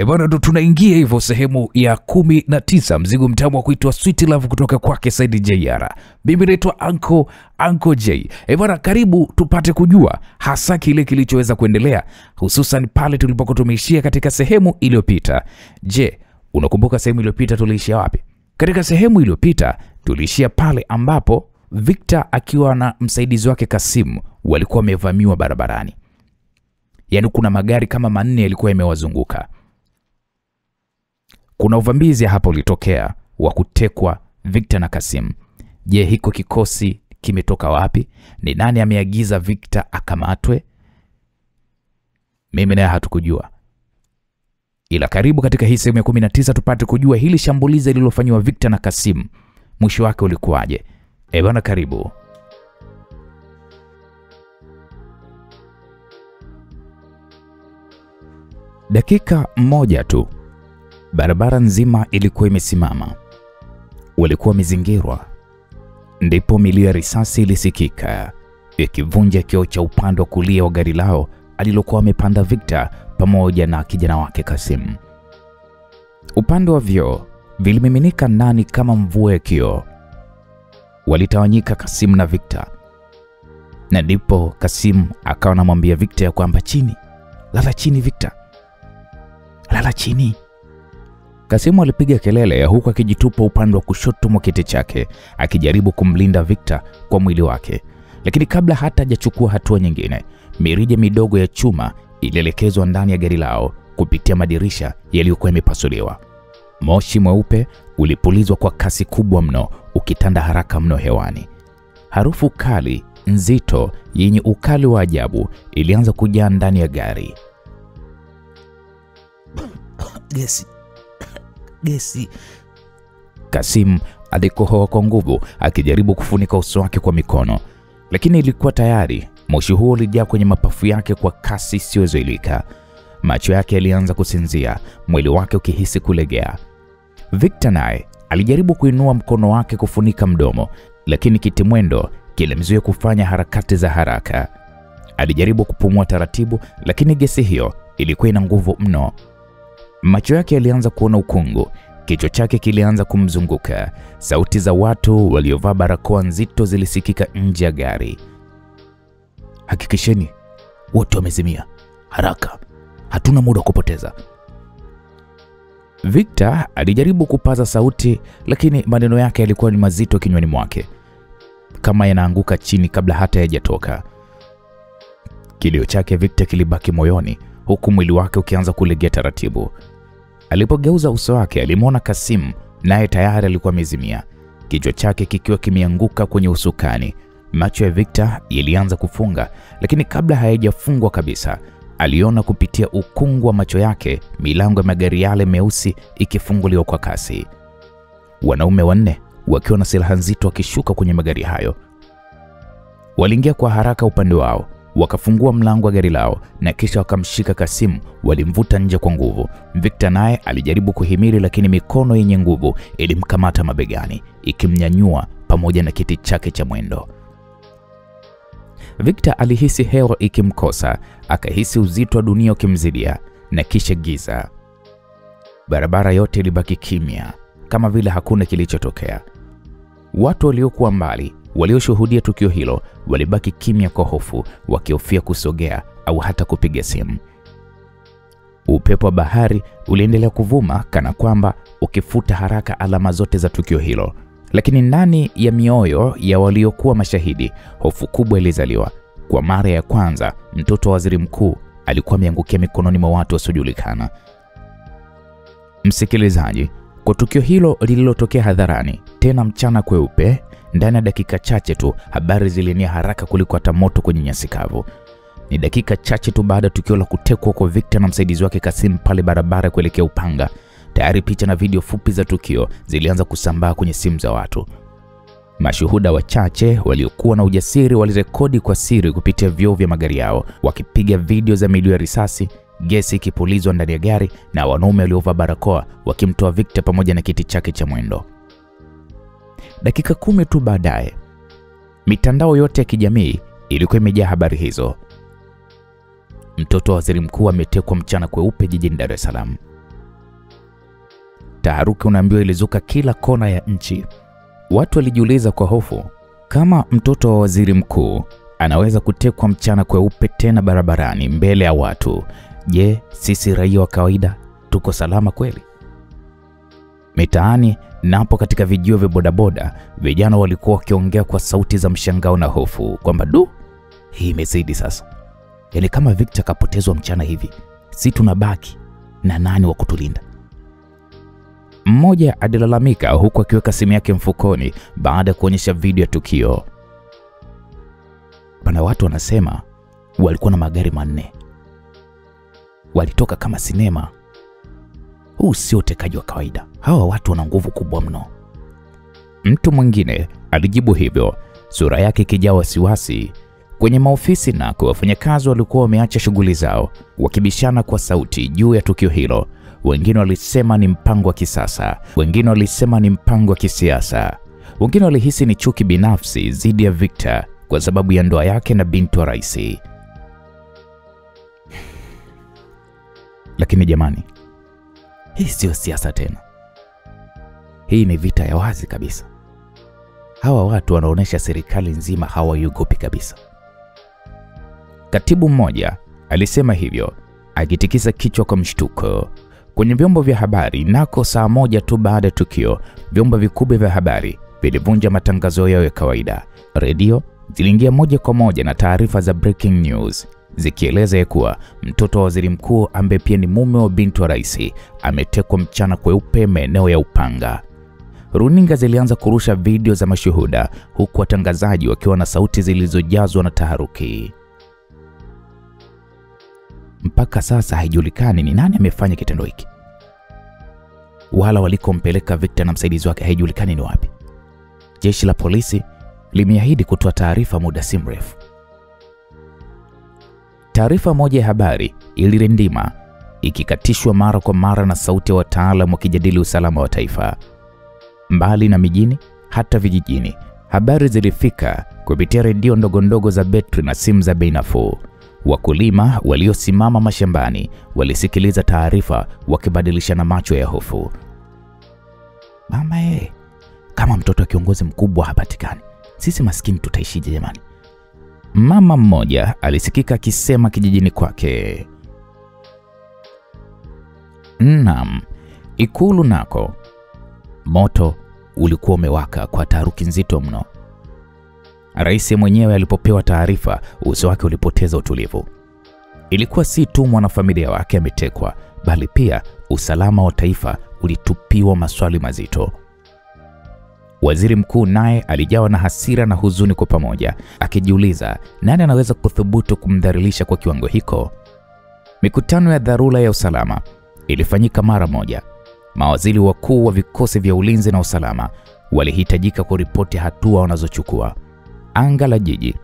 Bwana, ndo tunaingia hivyo sehemu ya 19, mzigo mtamu wa kuitwa Sweet Love kutoka kwake Said JR. Mimi naitwa Uncle J. Bwana, karibu tupate kujua hasa kile kilichoweza kuendelea, hususan pale tulipokuwa tumeishia katika sehemu iliyopita. Je, unakumbuka sehemu iliyopita tuliishia wapi? Katika sehemu iliyopita tuliishia pale ambapo Victor akiwa na msaidizi wake Kasim walikuwa wamevamiwa barabarani. Yaani kuna magari kama 4 yalikuwa yamewazunguka. Kuna uvamizi hapo ulitokea wa kutekwa Victor na Kasim. Je, hiko kikosi kimetoka wapi? Ni nani ameagiza Victor akamatwe? Mimi naye hatukujua. Ila karibu katika hii sehemu ya 19 tupate kujua hili shambulizi lililofanywa Victor na Kasim mwisho wake ulikuwaje. Bwana, karibu. Dakika moja tu, barabara nzima ilikuwa imesimama. Walikuwa wamezingirwa. Ndipo milio ya risasi ilisikika ikivunja kioo cha upande wa kulia wa gari lao alilokuwa amepanda Victor pamoja na kijana wake Kasim. Upande wa vioo vilimiminika ndani kama mvua ya kioo. Walitawanyika Kasim na Victor. Na ndipo Kasim akawa anamwambia Victor ya kwamba chini, lala chini Victor. Lala chini. Kasimu alipiga kelele ya huku akijitupa upande wa kushoto mwa kiti chake akijaribu kumlinda Victor kwa mwili wake. Lakini kabla hata hajachukua hatua nyingine, mirija midogo ya chuma ilielekezwa ndani ya gari lao kupitia madirisha yaliyokuwa yamepasuliwa. Moshi mweupe ulipulizwa kwa kasi kubwa mno, ukitanda haraka mno hewani. Harufu kali, nzito, yenye ukali wa ajabu ilianza kujaa ndani ya gari. Gesi. Kasim alikohoa kwa nguvu akijaribu kufunika uso wake kwa mikono, lakini ilikuwa tayari. Moshi huo ulijaa kwenye mapafu yake kwa kasi isiyozuilika. Macho yake yalianza kusinzia, mwili wake ukihisi kulegea. Victor naye alijaribu kuinua mkono wake kufunika mdomo, lakini kitimwendo kilimzuia kufanya harakati za haraka. Alijaribu kupumua taratibu, lakini gesi hiyo ilikuwa ina nguvu mno. Macho yake yalianza kuona ukungu, kichwa chake kilianza kumzunguka. Sauti za watu waliovaa barakoa nzito zilisikika nje ya gari. Hakikisheni wote wamezimia haraka, hatuna muda kupoteza. Victor alijaribu kupaza sauti, lakini maneno yake yalikuwa ni mazito kinywani mwake, kama yanaanguka chini kabla hata hayajatoka. Kilio chake Victor kilibaki moyoni, huku mwili wake ukianza kulegea taratibu. Alipogeuza uso wake alimwona Kasim, naye tayari alikuwa amezimia, kichwa chake kikiwa kimeanguka kwenye usukani. Macho ya Victor yalianza kufunga, lakini kabla hayajafungwa kabisa, aliona kupitia ukungu wa macho yake milango ya magari yale meusi ikifunguliwa kwa kasi. Wanaume 4 wakiwa na silaha nzito wakishuka kwenye magari hayo. Waliingia kwa haraka upande wao, wakafungua mlango wa gari lao na kisha wakamshika Kasim, walimvuta nje kwa nguvu. Victor naye alijaribu kuhimili, lakini mikono yenye nguvu ilimkamata mabegani, ikimnyanyua pamoja na kiti chake cha mwendo. Victor alihisi hewa ikimkosa, akahisi uzito wa dunia ukimzidia, na kisha giza. Barabara yote ilibaki kimya, kama vile hakuna kilichotokea. Watu waliokuwa mbali, walioshuhudia tukio hilo, walibaki kimya kwa hofu, wakihofia kusogea au hata kupiga simu. Upepo wa bahari uliendelea kuvuma kana kwamba ukifuta haraka alama zote za tukio hilo. Lakini ndani ya mioyo ya waliokuwa mashahidi, hofu kubwa ilizaliwa. Kwa mara ya kwanza, mtoto wa waziri mkuu alikuwa ameangukia mikononi mwa watu wasiojulikana. Msikilizaji, kwa tukio hilo lililotokea hadharani, tena mchana kweupe, ndani ya dakika chache tu habari zilienea haraka kuliko hata moto kwenye nyasi kavu. Ni dakika chache tu baada ya tukio la kutekwa kwa Victor na msaidizi wake Kasim pale barabara kuelekea Upanga, tayari picha na video fupi za tukio zilianza kusambaa kwenye simu za watu. Mashuhuda wachache waliokuwa na ujasiri walirekodi kwa siri kupitia vioo vya magari yao, wakipiga video za milio ya risasi, gesi ikipulizwa ndani ya gari, na wanaume waliovaa barakoa wakimtoa Victor pamoja na kiti chake cha mwendo. Dakika 10 tu baadaye, mitandao yote ya kijamii ilikuwa imejaa habari hizo. mtoto wa waziri mkuu ametekwa mchana kweupe jijini Dar es Salaam. Taharuki unaambiwa ilizuka kila kona ya nchi. Watu walijiuliza kwa hofu, kama mtoto wa waziri mkuu anaweza kutekwa mchana kweupe tena barabarani mbele ya watu, je, sisi raia wa kawaida tuko salama kweli? Mitaani napo katika vijio vya bodaboda, vijana walikuwa wakiongea kwa sauti za mshangao na hofu kwamba hii imezidi sasa. Yaani kama Victor kapotezwa mchana hivi, si tunabaki na nani wa kutulinda? Mmoja alilalamika huku akiweka simu yake mfukoni baada ya kuonyesha video ya tukio. Pana watu wanasema walikuwa na magari 4. Walitoka kama sinema. Huu sio utekaji wa kawaida. Hawa watu wana nguvu kubwa mno. Mtu mwingine alijibu hivyo, sura yake ikijaa wasiwasi. Kwenye maofisi nako wafanyakazi walikuwa wameacha shughuli zao, wakibishana kwa sauti juu ya tukio hilo. Wengine walisema ni mpango wa kisasa, wengine walisema ni mpango wa kisiasa, wengine walihisi ni chuki binafsi dhidi ya Victor kwa sababu ya ndoa yake na binti wa rais. Lakini jamani, hii sio siasa tena. Hii ni vita ya wazi kabisa. Hawa watu wanaonesha serikali nzima hawaiogopi kabisa. Katibu mmoja alisema hivyo, akitikisa kichwa kwa mshtuko. Kwenye vyombo vya habari nako saa moja tu baada ya tukio, vyombo vikubwa vya habari vilivunja matangazo yao ya kawaida. Redio ziliingia moja kwa moja na taarifa za breaking news zikieleza kuwa mtoto wa waziri mkuu ambaye pia ni mume wa binti wa rais ametekwa mchana kweupe maeneo ya Upanga. Runinga zilianza kurusha video za mashuhuda huku watangazaji wakiwa na sauti zilizojazwa na taharuki. Mpaka sasa haijulikani ni nani amefanya kitendo hiki, wala walikompeleka Victor na msaidizi wake haijulikani ni wapi. Jeshi la polisi limeahidi kutoa taarifa muda si mrefu. Taarifa moja ya habari ilirindima, ikikatishwa mara kwa mara na sauti ya wataalamu wakijadili usalama wa taifa. Mbali na mijini, hata vijijini, habari zilifika kupitia redio ndogo ndogo za betri na simu za bei nafuu. Wakulima waliosimama mashambani walisikiliza taarifa wakibadilishana macho ya hofu. Mama kama mtoto wa kiongozi mkubwa hapatikani, sisi maskini tutaishije jamani? Mama mmoja alisikika akisema kijijini kwake. Naam, Ikulu nako moto ulikuwa umewaka kwa taharuki nzito mno. Rais mwenyewe alipopewa taarifa, uso wake ulipoteza utulivu. Ilikuwa si tu mwanafamilia wake ametekwa, bali pia usalama wa taifa ulitupiwa maswali mazito. Waziri mkuu naye alijawa na hasira na huzuni kwa pamoja, akijiuliza nani anaweza kuthubutu kumdhalilisha kwa kiwango hiko. Mikutano ya dharura ya usalama ilifanyika mara moja. Mawaziri wakuu wa vikosi vya ulinzi na usalama walihitajika kuripoti hatua wanazochukua. Anga la jiji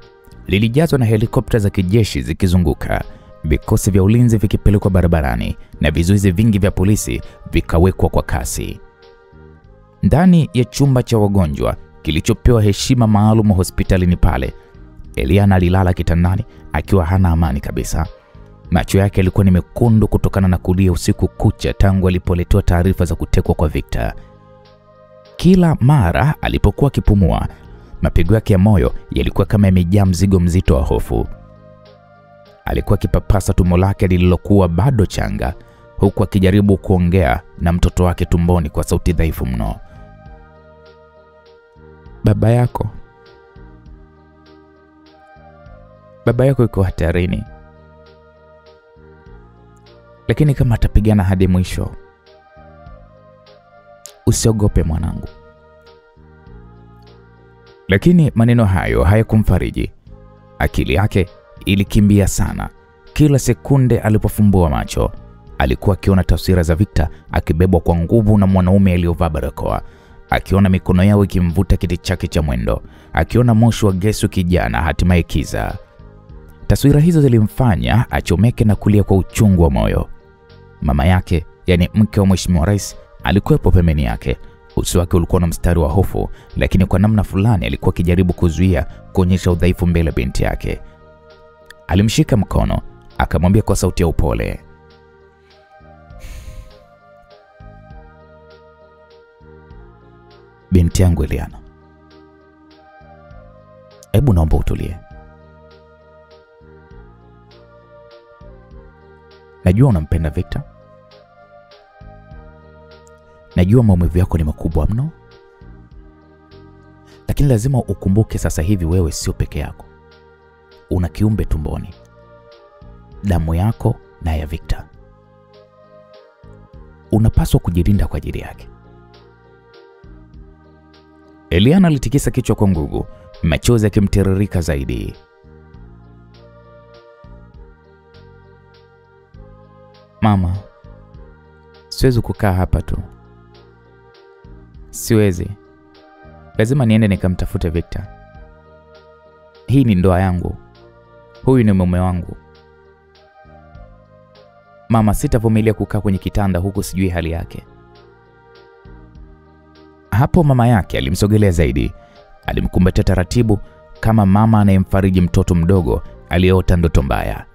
lilijazwa na helikopta za kijeshi zikizunguka, vikosi vya ulinzi vikipelekwa barabarani na vizuizi vingi vya polisi vikawekwa kwa kasi. Ndani ya chumba cha wagonjwa kilichopewa heshima maalum hospitalini pale, Eliana alilala kitandani akiwa hana amani kabisa. Macho yake yalikuwa ni mekundu kutokana na kulia usiku kucha tangu alipoletewa taarifa za kutekwa kwa Victor. Kila mara alipokuwa akipumua, mapigo yake ya moyo yalikuwa kama yamejaa mzigo mzito wa hofu. Alikuwa akipapasa tumbo lake lililokuwa bado changa, huku akijaribu kuongea na mtoto wake tumboni kwa sauti dhaifu mno. Baba yako yuko hatarini, lakini kama atapigana hadi mwisho, usiogope mwanangu. Lakini maneno hayo hayakumfariji. Akili yake ilikimbia sana. Kila sekunde alipofumbua macho, alikuwa akiona taswira za Victor akibebwa kwa nguvu na mwanaume aliyovaa barakoa, akiona mikono yao ikimvuta kiti chake cha mwendo, akiona moshi wa gesi kijana hatimaye kiza. Taswira hizo zilimfanya achomeke na kulia kwa uchungu wa moyo. Mama yake, yani mke wa Mheshimiwa Rais, alikuwepo pembeni yake. Uso wake ulikuwa na mstari wa hofu, lakini kwa namna fulani alikuwa akijaribu kuzuia kuonyesha udhaifu mbele binti yake. Alimshika mkono, akamwambia kwa sauti ya upole, binti yangu Eliana, hebu naomba utulie. Najua unampenda Victor. Najua maumivu yako ni makubwa mno. Lakini lazima ukumbuke sasa hivi wewe sio peke yako. Una kiumbe tumboni. Damu yako na ya Victor. Unapaswa kujilinda kwa ajili yake. Eliana alitikisa kichwa kwa nguvu, machozi yakimtiririka zaidi. Mama, siwezi kukaa hapa tu. Siwezi. Lazima niende nikamtafute Victor. Hii ni ndoa yangu. Huyu ni mume wangu. Mama, sitavumilia kukaa kwenye kitanda huku sijui hali yake. Hapo mama yake alimsogelea zaidi. Alimkumbatia taratibu kama mama anayemfariji mtoto mdogo aliyeota ndoto mbaya.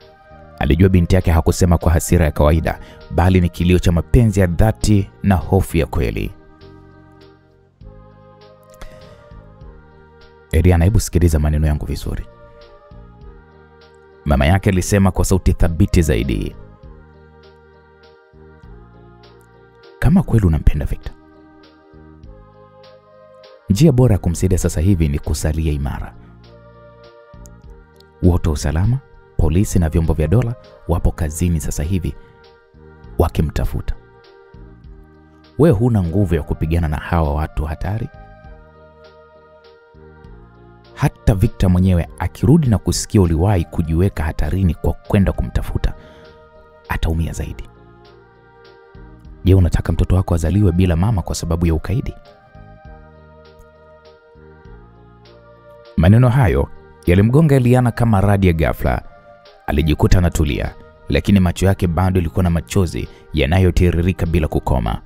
Alijua binti yake hakusema kwa hasira ya kawaida, bali ni kilio cha mapenzi ya dhati na hofu ya kweli. Eliana, hebu sikiliza maneno yangu vizuri. Mama yake alisema kwa sauti thabiti zaidi. Kama kweli unampenda Victor, njia bora ya kumsaidia sasa hivi ni kusalia imara. Wote wa usalama, polisi na vyombo vya dola wapo kazini sasa hivi wakimtafuta. Wewe huna nguvu ya kupigana na hawa watu hatari. Hata Victor mwenyewe akirudi na kusikia uliwahi kujiweka hatarini kwa kwenda kumtafuta, ataumia zaidi. Je, unataka mtoto wako azaliwe bila mama kwa sababu ya ukaidi? Maneno hayo yalimgonga Eliana kama radi ya ghafla. Alijikuta anatulia, lakini macho yake bado yalikuwa na machozi yanayotiririka bila kukoma.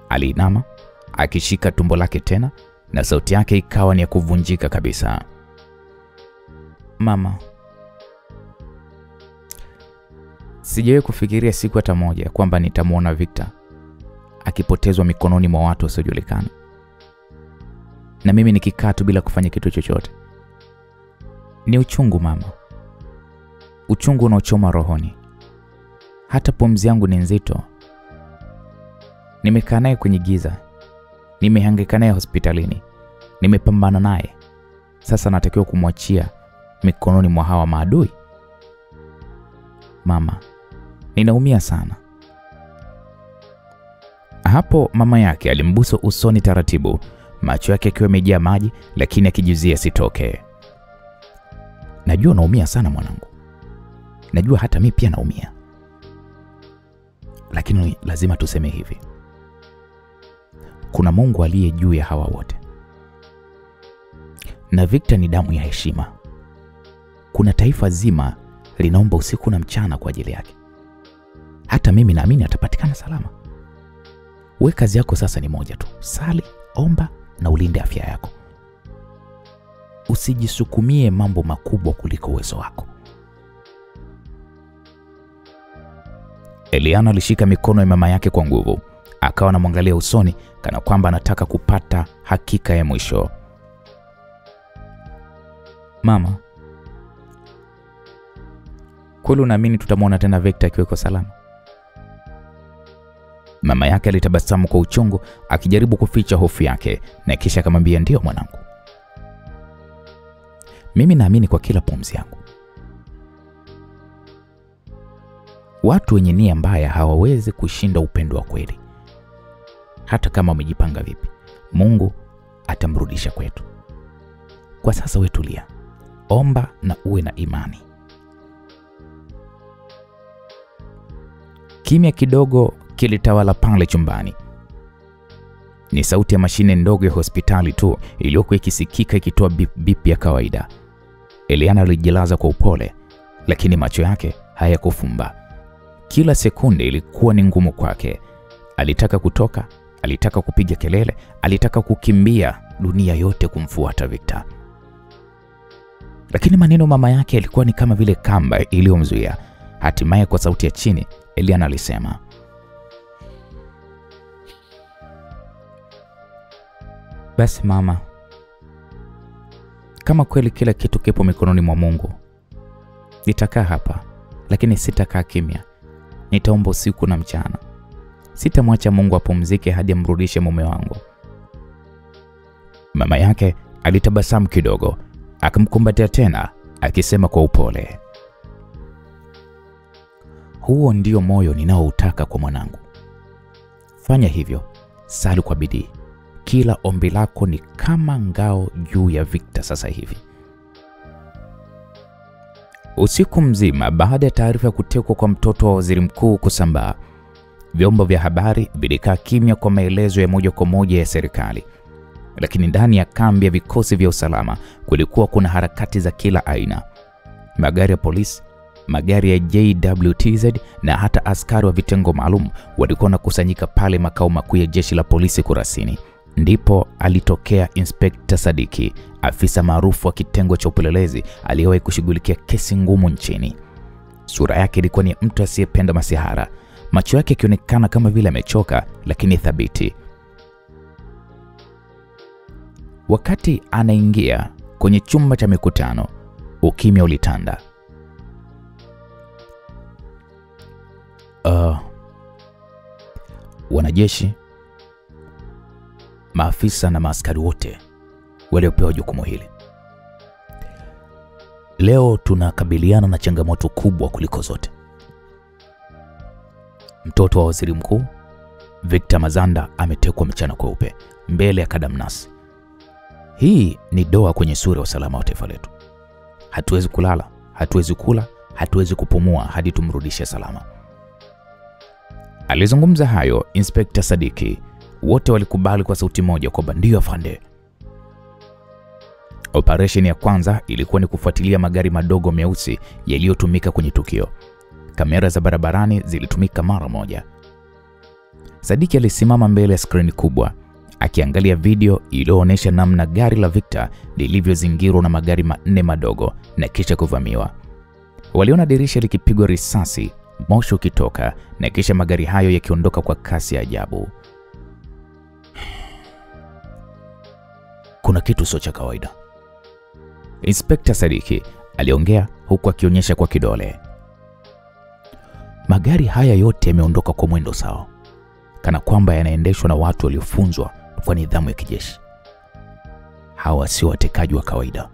Aliinama, akishika tumbo lake tena, na sauti yake ikawa ni ya kuvunjika kabisa. Mama, sijawahi kufikiria siku hata moja kwamba nitamuona Victor akipotezwa mikononi mwa watu wasiojulikana. Na mimi nikikaa tu bila kufanya kitu chochote. Ni uchungu mama. Uchungu unaochoma rohoni. Hata pumzi yangu ni nzito. Nimekaa naye kwenye giza. Nimehangaika naye hospitalini. Nimepambana naye. Sasa natakiwa kumwachia mikononi mwa hawa maadui. Mama, ninaumia sana. Hapo mama yake alimbusu usoni taratibu, macho yake yakiwa yamejaa maji lakini akijizia sitoke. Najua unaumia sana mwanangu. Najua hata mimi pia naumia. Lakini lazima tuseme hivi. Kuna Mungu aliye juu ya hawa wote. Na Victor ni damu ya heshima. Kuna taifa zima linaomba usiku na mchana kwa ajili yake. Hata mimi naamini atapatikana salama. Wewe kazi yako sasa ni moja tu. Sali, omba na ulinde afya yako. Usijisukumie mambo makubwa kuliko uwezo wako. Eliana alishika mikono ya mama yake kwa nguvu. Akawa anamwangalia usoni kana kwamba anataka kupata hakika ya mwisho. Mama, kweli unaamini tutamwona tena Victor akiwa salama? Mama yake alitabasamu kwa uchungu akijaribu kuficha hofu yake, na kisha akamwambia, ndio mwanangu. Mimi naamini kwa kila pumzi yangu. Watu wenye nia mbaya hawawezi kushinda upendo wa kweli. Hata kama umejipanga vipi, Mungu atamrudisha kwetu. Kwa sasa wewe tulia. Omba na uwe na imani. Kimya kidogo kilitawala pale chumbani. Ni sauti ya mashine ndogo ya hospitali tu iliyokuwa ikisikika ikitoa bip bip ya kawaida. Eliana alijilaza kwa upole, lakini macho yake hayakufumba. Kila sekunde ilikuwa ni ngumu kwake. Alitaka kutoka, alitaka kupiga kelele, alitaka kukimbia dunia yote kumfuata Victor. Lakini maneno mama yake yalikuwa ni kama vile kamba iliyomzuia. Hatimaye kwa sauti ya chini, Eliana alisema, "Basi mama, kama kweli kila kitu kipo mikononi mwa Mungu, nitakaa hapa, lakini sitakaa kimya. Nitaomba usiku na mchana. Sitamwacha Mungu apumzike hadi amrudishe mume wangu." Mama yake alitabasamu kidogo, akamkumbatia tena akisema kwa upole, "Huo ndio moyo ninaoutaka kwa mwanangu. Fanya hivyo, sali kwa bidii. Kila ombi lako ni kama ngao juu ya Victor sasa hivi." Usiku mzima baada ya taarifa ya kutekwa kwa mtoto wa waziri mkuu kusambaa, vyombo vya habari vilikaa kimya kwa maelezo ya moja kwa moja ya serikali. Lakini ndani ya kambi ya vikosi vya usalama kulikuwa kuna harakati za kila aina. Magari ya polisi, magari ya JWTZ na hata askari wa vitengo maalum walikuwa wanakusanyika pale makao makuu ya jeshi la polisi Kurasini. Ndipo alitokea Inspekta Sadiki, afisa maarufu wa kitengo cha upelelezi aliyewahi kushughulikia kesi ngumu nchini. Sura yake ilikuwa ni mtu asiyependa masihara, macho yake yakionekana kama vile amechoka lakini thabiti. Wakati anaingia kwenye chumba cha mikutano, ukimya ulitanda. Wanajeshi, maafisa na maaskari wote waliopewa jukumu hili, leo tunakabiliana na changamoto kubwa kuliko zote. Mtoto wa waziri mkuu Victor Mazanda ametekwa mchana kweupe mbele ya kadamnasi. Hii ni doa kwenye sura ya usalama wa taifa letu. Hatuwezi kulala, hatuwezi kula, hatuwezi kupumua hadi tumrudishe salama. Alizungumza hayo Inspekta Sadiki. Wote walikubali kwa sauti moja kwamba ndio afande. Operation ya kwanza ilikuwa ni kufuatilia magari madogo meusi yaliyotumika kwenye tukio. Kamera za barabarani zilitumika mara moja. Sadiki alisimama mbele ya skrini kubwa akiangalia video iliyoonyesha namna gari la Victor lilivyozingirwa na magari manne madogo na kisha kuvamiwa. Waliona dirisha likipigwa risasi, moshi ukitoka na kisha magari hayo yakiondoka kwa kasi ya ajabu. Kuna kitu sio cha kawaida, Inspekta Sadiki aliongea huku akionyesha kwa kidole. Magari haya yote yameondoka kwa mwendo sawa, kana kwamba yanaendeshwa na watu waliofunzwa kwa nidhamu ya kijeshi. Hawa sio watekaji wa kawaida.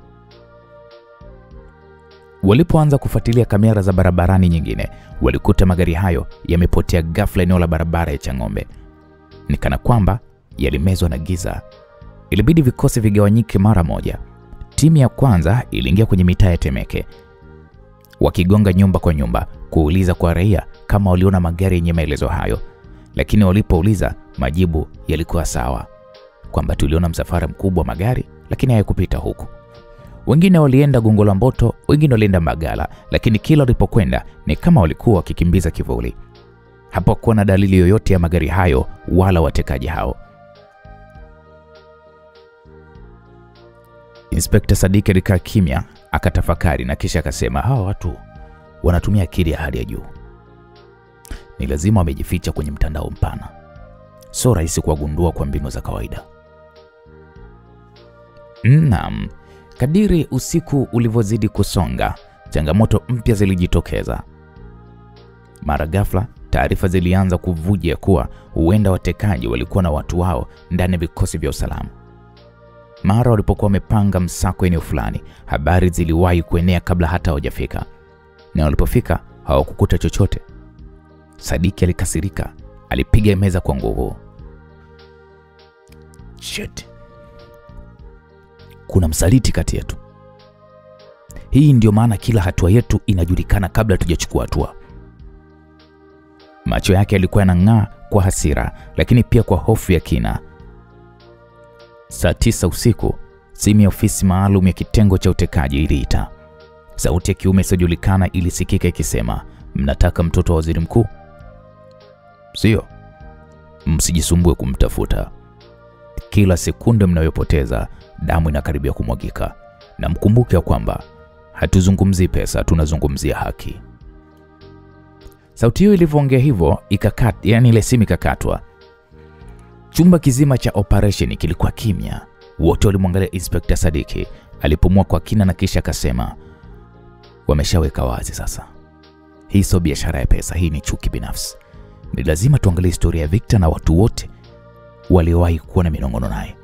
Walipoanza kufuatilia kamera za barabarani nyingine, walikuta magari hayo yamepotea ghafla eneo la barabara ya Chang'ombe. Ni kana kwamba yalimezwa na giza. Ilibidi vikosi vigawanyike mara moja. Timu ya kwanza iliingia kwenye mitaa ya Temeke, wakigonga nyumba kwa nyumba kuuliza kwa raia kama waliona magari yenye maelezo hayo. Lakini walipouliza, majibu yalikuwa sawa, kwamba tuliona msafara mkubwa wa magari lakini hayakupita huku. Wengine walienda Gongo la Mboto, wengine walienda Magala, lakini kila walipokwenda ni kama walikuwa wakikimbiza kivuli. Hapakuwa na dalili yoyote ya magari hayo wala watekaji hao. Inspekta Sadiki alikaa kimya, akatafakari na kisha akasema, hawa watu wanatumia akili ya hali ya juu. Ni lazima wamejificha kwenye mtandao mpana. Sio rahisi kuwagundua kwa mbinu za kawaida. Naam, kadiri usiku ulivyozidi kusonga, changamoto mpya zilijitokeza. Mara ghafla, taarifa zilianza kuvuja kuwa huenda watekaji walikuwa na watu wao ndani ya vikosi vya usalama. Mara walipokuwa wamepanga msako eneo fulani, habari ziliwahi kuenea kabla hata hawajafika. Na walipofika, hawakukuta chochote. Sadiki alikasirika, alipiga meza kwa nguvu. Shit. Kuna msaliti kati yetu. Hii ndio maana kila hatua yetu inajulikana kabla tujachukua hatua. Macho yake yalikuwa yanang'aa kwa hasira, lakini pia kwa hofu ya kina. Saa 9 usiku, simu ya ofisi maalum ya kitengo cha utekaji iliita. Sauti ya kiume isiyojulikana ilisikika ikisema, mnataka mtoto wa waziri mkuu? Sio. Msijisumbue kumtafuta. Kila sekunde mnayopoteza, damu inakaribia kumwagika. Na mkumbuke kwamba hatuzungumzii pesa, tunazungumzia haki. Sauti hiyo ilivyoongea hivyo yani ile simu ikakatwa. Chumba kizima cha operation kilikuwa kimya. Wote walimwangalia Inspector Sadiki. Alipumua kwa kina na kisha akasema, wameshaweka wazi sasa. Hii sio biashara ya pesa, hii ni chuki binafsi. Ni lazima tuangalie historia ya Victor na watu wote waliowahi kuwa na minong'ono naye.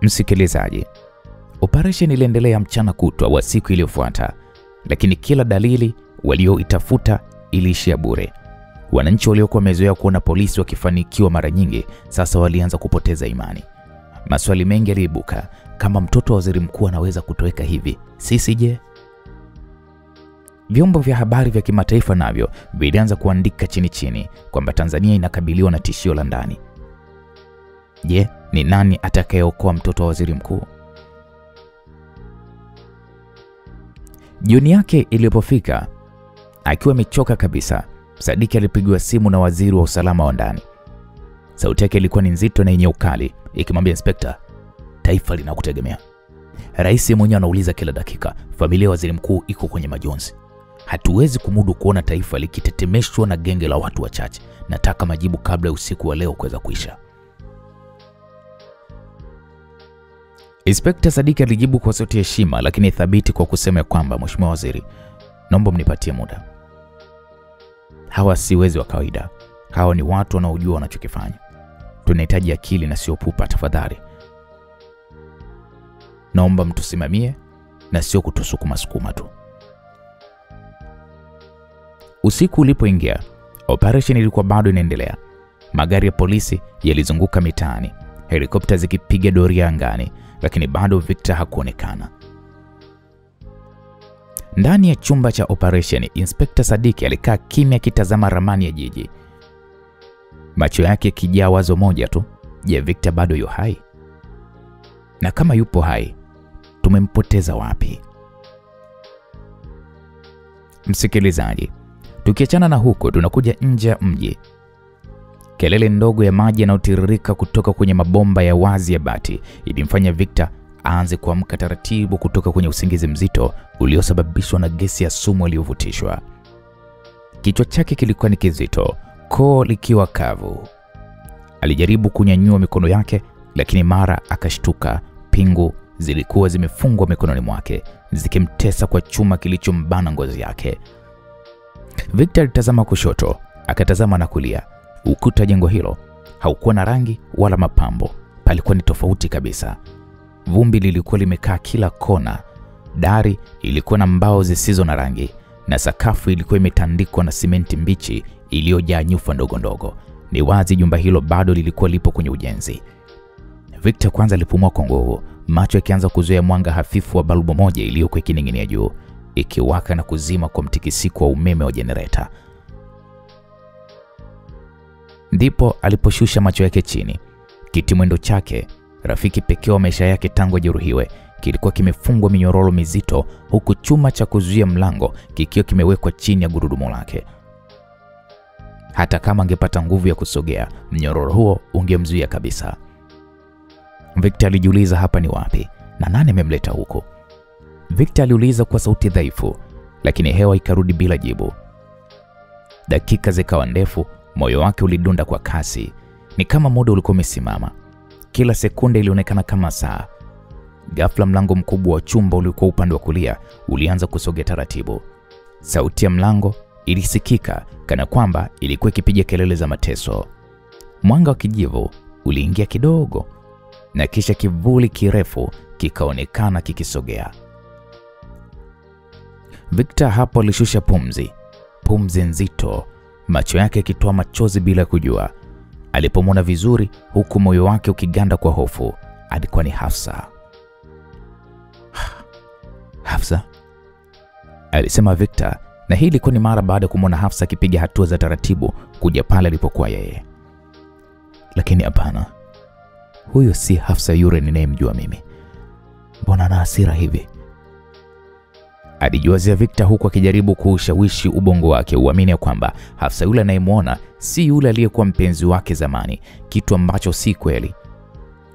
Msikilizaji, operation iliendelea mchana kutwa wa siku iliyofuata, lakini kila dalili walioitafuta iliishia bure. Wananchi waliokuwa wamezoea kuona polisi wakifanikiwa mara nyingi sasa walianza kupoteza imani. Maswali mengi yaliibuka, kama mtoto wa waziri mkuu anaweza kutoweka hivi, sisi je? Vyombo vya habari vya kimataifa navyo vilianza kuandika chini kwamba Tanzania inakabiliwa na tishio la ndani. Je, ni nani atakayeokoa mtoto wa waziri mkuu? Jioni yake ilipofika, akiwa amechoka kabisa, Sadiki alipigiwa simu na waziri wa usalama wa ndani. Sauti yake ilikuwa ni nzito na yenye ukali, ikimwambia, Inspector, taifa linakutegemea. Rais mwenyewe anauliza kila dakika, familia ya waziri mkuu iko kwenye majonzi. Hatuwezi kumudu kuona taifa likitetemeshwa na genge la watu wachache. Nataka majibu kabla ya usiku wa leo kuweza kuisha. Inspector Sadiki alijibu kwa sauti ya heshima lakini thabiti kwa kusema kwamba, Mheshimiwa Waziri, naomba mnipatie muda. Hawa si wezi wa kawaida. Hawa ni watu wanaojua wanachokifanya. Tunahitaji akili na sio pupa, tafadhali. Naomba mtusimamie na sio kutusukuma tu. Usiku ulipoingia, operation ilikuwa bado inaendelea. Magari ya polisi yalizunguka mitaani, helikopta zikipiga doria angani, lakini bado Victor hakuonekana. Ndani ya chumba cha operation, Inspector Sadiki alikaa kimya akitazama ramani ya jiji. Macho yake kijaa wazo moja tu, je, Victor bado yu hai? Na kama yupo hai, tumempoteza wapi? Msikilizaji, tukiachana na huko, tunakuja nje ya mji. Kelele ndogo ya maji yanayotiririka kutoka kwenye mabomba ya wazi ya bati ilimfanya Victor aanze kuamka taratibu kutoka kwenye usingizi mzito uliosababishwa na gesi ya sumu aliyovutishwa. Kichwa chake kilikuwa ni kizito, koo likiwa kavu. Alijaribu kunyanyua mikono yake, lakini mara akashtuka. Pingu zilikuwa zimefungwa mikononi mwake, zikimtesa kwa chuma kilichombana ngozi yake. Victor alitazama kushoto, akatazama na kulia. Ukuta jengo hilo haukuwa na rangi wala mapambo, palikuwa ni tofauti kabisa. Vumbi lilikuwa limekaa kila kona. Dari ilikuwa na mbao zisizo na rangi na sakafu ilikuwa imetandikwa na simenti mbichi iliyojaa nyufa ndogo ndogo. Ni wazi jumba hilo bado lilikuwa lipo kwenye ujenzi. Victor kwanza alipumua kwa nguvu, macho yakianza kuzoea mwanga hafifu wa balbu moja iliyokuwa ikining'inia juu, ikiwaka na kuzima kwa mtikisiko wa umeme wa generator. Ndipo aliposhusha macho yake chini. Kitimwendo chake, rafiki pekee wa maisha yake tangu ajeruhiwe, kilikuwa kimefungwa minyororo mizito, huku chuma cha kuzuia mlango kikiwa kimewekwa chini ya gurudumu lake. Hata kama angepata nguvu ya kusogea, mnyororo huo ungemzuia kabisa. Victor alijiuliza, hapa ni wapi na nani amemleta huko? Victor aliuliza kwa sauti dhaifu, lakini hewa ikarudi bila jibu. Dakika zikawa ndefu, moyo wake ulidunda kwa kasi. Ni kama muda ulikuwa umesimama. Kila sekunde ilionekana kama saa. Ghafla mlango mkubwa wa chumba uliokuwa upande wa kulia ulianza kusogea taratibu. Sauti ya mlango ilisikika kana kwamba ilikuwa ikipiga kelele za mateso. Mwanga wa kijivu uliingia kidogo na kisha kivuli kirefu kikaonekana kikisogea. Victor hapo alishusha pumzi nzito, macho yake yakitoa machozi bila kujua. Alipomwona vizuri, huku moyo wake ukiganda kwa hofu, alikuwa ni Hafsa. Hafsa, alisema Victor, na hii ilikuwa ni mara baada ya kumwona Hafsa akipiga hatua za taratibu kuja pale alipokuwa yeye. Lakini hapana, huyo si Hafsa yule ninayemjua mimi. Mbona ana hasira hivi? Alijiwazia Victor huku akijaribu kuushawishi ubongo wake uamini kwamba Hafsa yule anayemwona si yule aliyekuwa mpenzi wake zamani, kitu ambacho si kweli.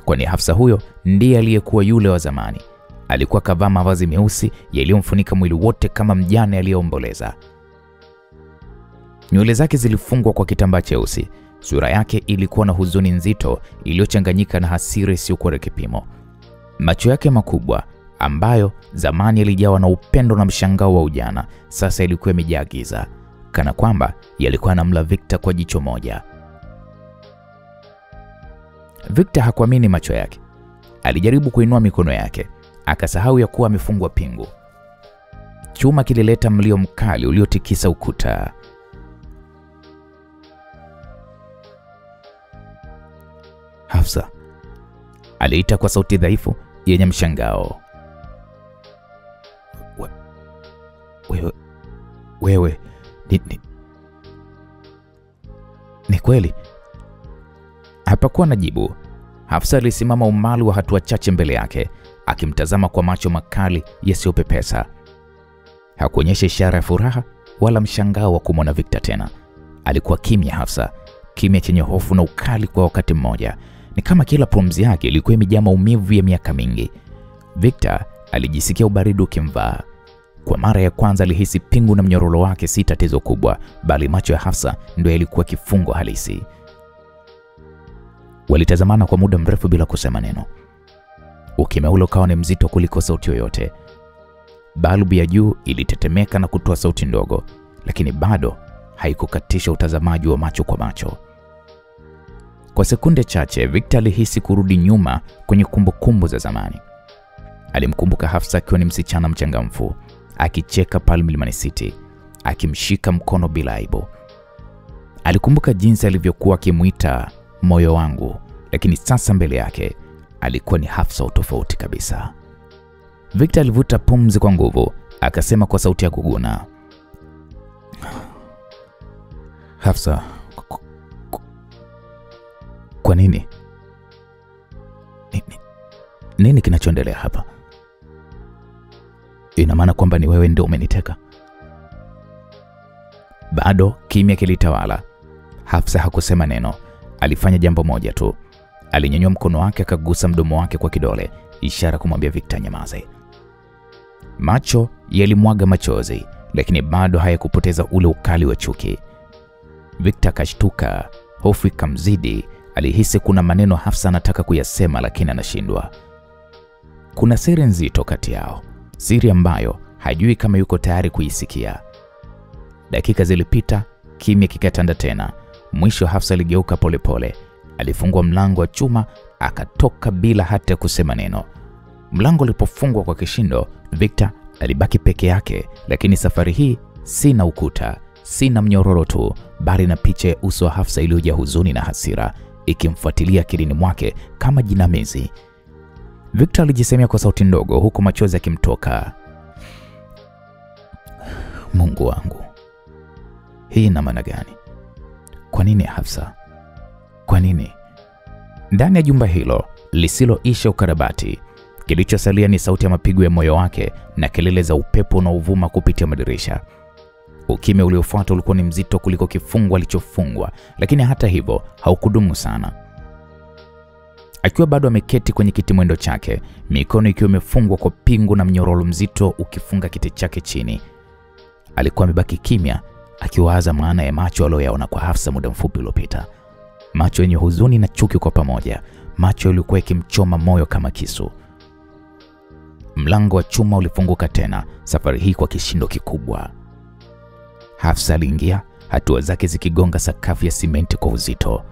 Kwani Hafsa huyo ndiye aliyekuwa yule wa zamani. Alikuwa kavaa mavazi meusi yaliyomfunika mwili wote kama mjane aliyeomboleza. Nywele zake zilifungwa kwa kitambaa cheusi. Sura yake ilikuwa na huzuni nzito iliyochanganyika na hasira isiyokuwa na kipimo. Macho yake makubwa ambayo zamani yalijawa na upendo na mshangao wa ujana, sasa ilikuwa imejaa giza, kana kwamba yalikuwa yanamla Victor kwa jicho moja. Victor hakuamini macho yake. Alijaribu kuinua mikono yake, akasahau ya kuwa amefungwa pingu. Chuma kilileta mlio mkali uliotikisa ukuta. Hafsa, aliita kwa sauti dhaifu yenye mshangao. Wewe ni kweli? Hapakuwa na jibu. Hafsa alisimama umbali wa hatua chache mbele yake, akimtazama kwa macho makali yasiyopepesa. Hakuonyesha ishara ya furaha wala mshangao wa kumwona Victor tena. Alikuwa kimya Hafsa, kimya chenye hofu na ukali kwa wakati mmoja. Ni kama kila pumzi yake ilikuwa imejaa maumivu ya miaka mingi. Victor alijisikia ubaridi ukimvaa. Kwa mara ya kwanza alihisi pingu na mnyororo wake si tatizo kubwa, bali macho ya Hafsa ndio yalikuwa kifungo halisi. Walitazamana kwa muda mrefu bila kusema neno. Ukimya ule ukawa ni mzito kuliko sauti yoyote. Balbu ya juu ilitetemeka na kutoa sauti ndogo, lakini bado haikukatisha utazamaji wa macho kwa macho. Kwa sekunde chache Victor alihisi kurudi nyuma kwenye kumbukumbu za zamani. Alimkumbuka Hafsa akiwa ni msichana mchangamfu, akicheka pale Mlimani City, akimshika mkono bila aibu. Alikumbuka jinsi alivyokuwa akimuita moyo wangu, lakini sasa mbele yake alikuwa ni Hafsa tofauti kabisa. Victor alivuta pumzi kwa nguvu, akasema kwa sauti ya kuguna, Hafsa, kwa nini? Nini kinachoendelea hapa? Ina maana kwamba ni wewe ndio umeniteka? Bado kimya kilitawala. Hafsa hakusema neno. Alifanya jambo moja tu. Alinyanyua mkono wake akagusa mdomo wake kwa kidole, ishara kumwambia Victor nyamaze. Macho yalimwaga machozi, lakini bado hayakupoteza ule ukali wa chuki. Victor kashtuka, hofu ikamzidi. Alihisi kuna maneno Hafsa anataka kuyasema lakini anashindwa. Kuna siri nzito kati yao, siri ambayo hajui kama yuko tayari kuisikia. Dakika zilipita, kimya kikatanda tena. Mwisho Hafsa aligeuka polepole. Alifungua mlango wa chuma, akatoka bila hata kusema neno. Mlango ulipofungwa kwa kishindo, Victor alibaki peke yake, lakini safari hii sina ukuta, sina mnyororo tu, bali na picha ya uso wa Hafsa iliyojaa huzuni na hasira, ikimfuatilia akilini mwake kama jinamizi. Victor alijisemea kwa sauti ndogo huku machozi yakimtoka. Mungu wangu, hii ina maana gani? Kwa nini Hafsa? Kwa nini? Ndani ya jumba hilo lisiloisha ukarabati, kilichosalia ni sauti ya mapigo ya moyo wake na kelele za upepo unaovuma kupitia madirisha. Ukimya uliofuata ulikuwa ni mzito kuliko kifungo alichofungwa, lakini hata hivyo haukudumu sana. Akiwa bado ameketi kwenye kiti mwendo chake, mikono ikiwa imefungwa kwa pingu na mnyororo mzito ukifunga kiti chake chini, alikuwa amebaki kimya, akiwaza maana ya macho aliyoyaona kwa Hafsa muda mfupi uliopita. Macho yenye huzuni na chuki kwa pamoja, macho yalikuwa yakimchoma moyo kama kisu. Mlango wa chuma ulifunguka tena, safari hii kwa kishindo kikubwa. Hafsa aliingia, hatua zake zikigonga sakafu ya simenti kwa uzito.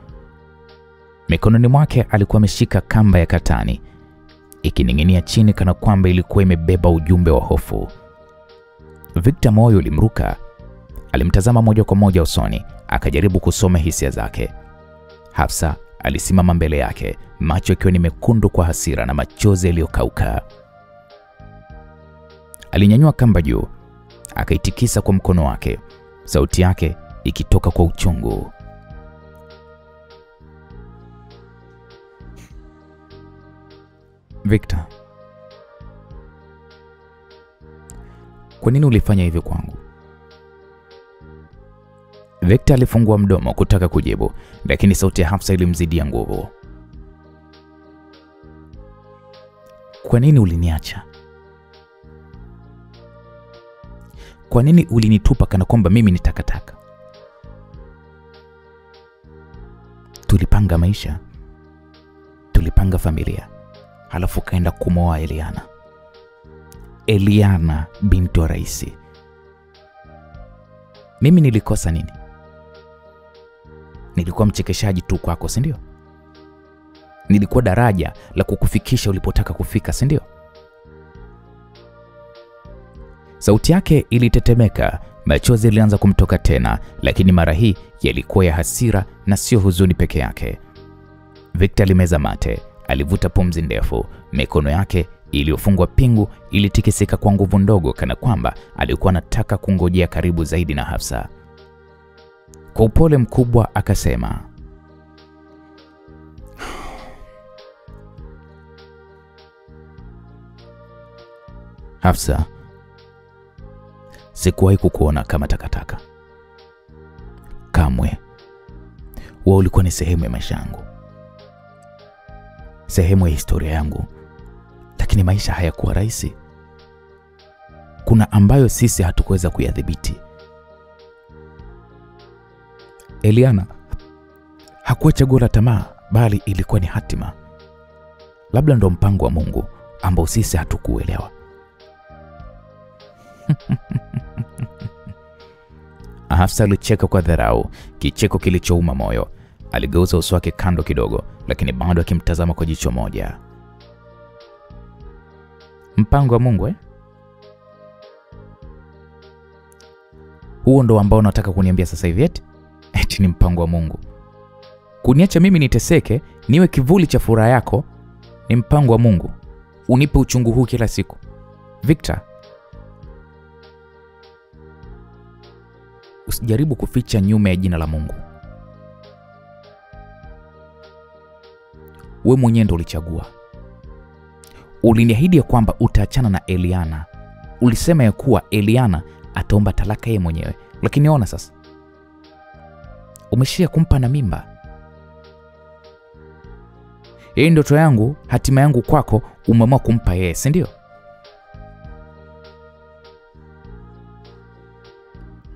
Mikononi mwake alikuwa ameshika kamba ya katani, ikining'inia chini kana kwamba ilikuwa imebeba ujumbe wa hofu. Victor moyo ulimruka. Alimtazama moja kwa moja usoni, akajaribu kusoma hisia zake. Hafsa alisimama mbele yake, macho yakiwa ni mekundu kwa hasira na machozi yaliyokauka. Alinyanyua kamba juu, akaitikisa kwa mkono wake, sauti yake ikitoka kwa uchungu. Victor, kwa nini ulifanya hivyo kwangu? Victor alifungua mdomo kutaka kujibu, lakini sauti ya Hafsa ilimzidia nguvu. Kwa nini uliniacha? Kwa nini ulinitupa kana kwamba mimi ni takataka? tulipanga maisha, tulipanga familia, halafu kaenda kumoa Eliana. Eliana binti wa rais. Mimi nilikosa nini? Nilikuwa mchekeshaji tu kwako, si ndio? Nilikuwa daraja la kukufikisha ulipotaka kufika, si ndio? Sauti yake ilitetemeka, machozi yalianza kumtoka tena, lakini mara hii yalikuwa ya hasira na sio huzuni peke yake. Victor alimeza mate, alivuta pumzi ndefu, mikono yake iliyofungwa pingu ilitikisika kwa nguvu ndogo, kana kwamba alikuwa anataka kungojea karibu zaidi na Hafsa. Kwa upole mkubwa akasema, Hafsa, sikuwahi kukuona kama takataka. Kamwe. Wewe ulikuwa ni sehemu ya maisha yangu, sehemu ya historia yangu. Lakini maisha hayakuwa rahisi. Kuna ambayo sisi hatukuweza kuyadhibiti. Eliana hakuwa chaguo la tamaa, bali ilikuwa ni hatima. Labda ndo mpango wa Mungu ambao sisi hatukuelewa. Hafsa alicheka kwa dharau, kicheko kilichouma moyo. Aligeuza uso wake kando kidogo, lakini bado akimtazama kwa jicho moja. Mpango wa Mungu eh? Huo ndo ambao unataka kuniambia sasa hivi eti ni mpango wa Mungu? Kuniacha mimi niteseke, niwe kivuli cha furaha yako, ni mpango wa Mungu? Unipe uchungu huu kila siku? Victor, usijaribu kuficha nyuma ya jina la Mungu. Wewe mwenyewe ndo ulichagua. Uliniahidi ya kwamba utaachana na Eliana. Ulisema ya kuwa Eliana ataomba talaka yeye mwenyewe. Lakini ona sasa, umeshia kumpa na mimba. Yeye ndoto yangu, hatima yangu kwako, umeamua kumpa yeye, si ndio?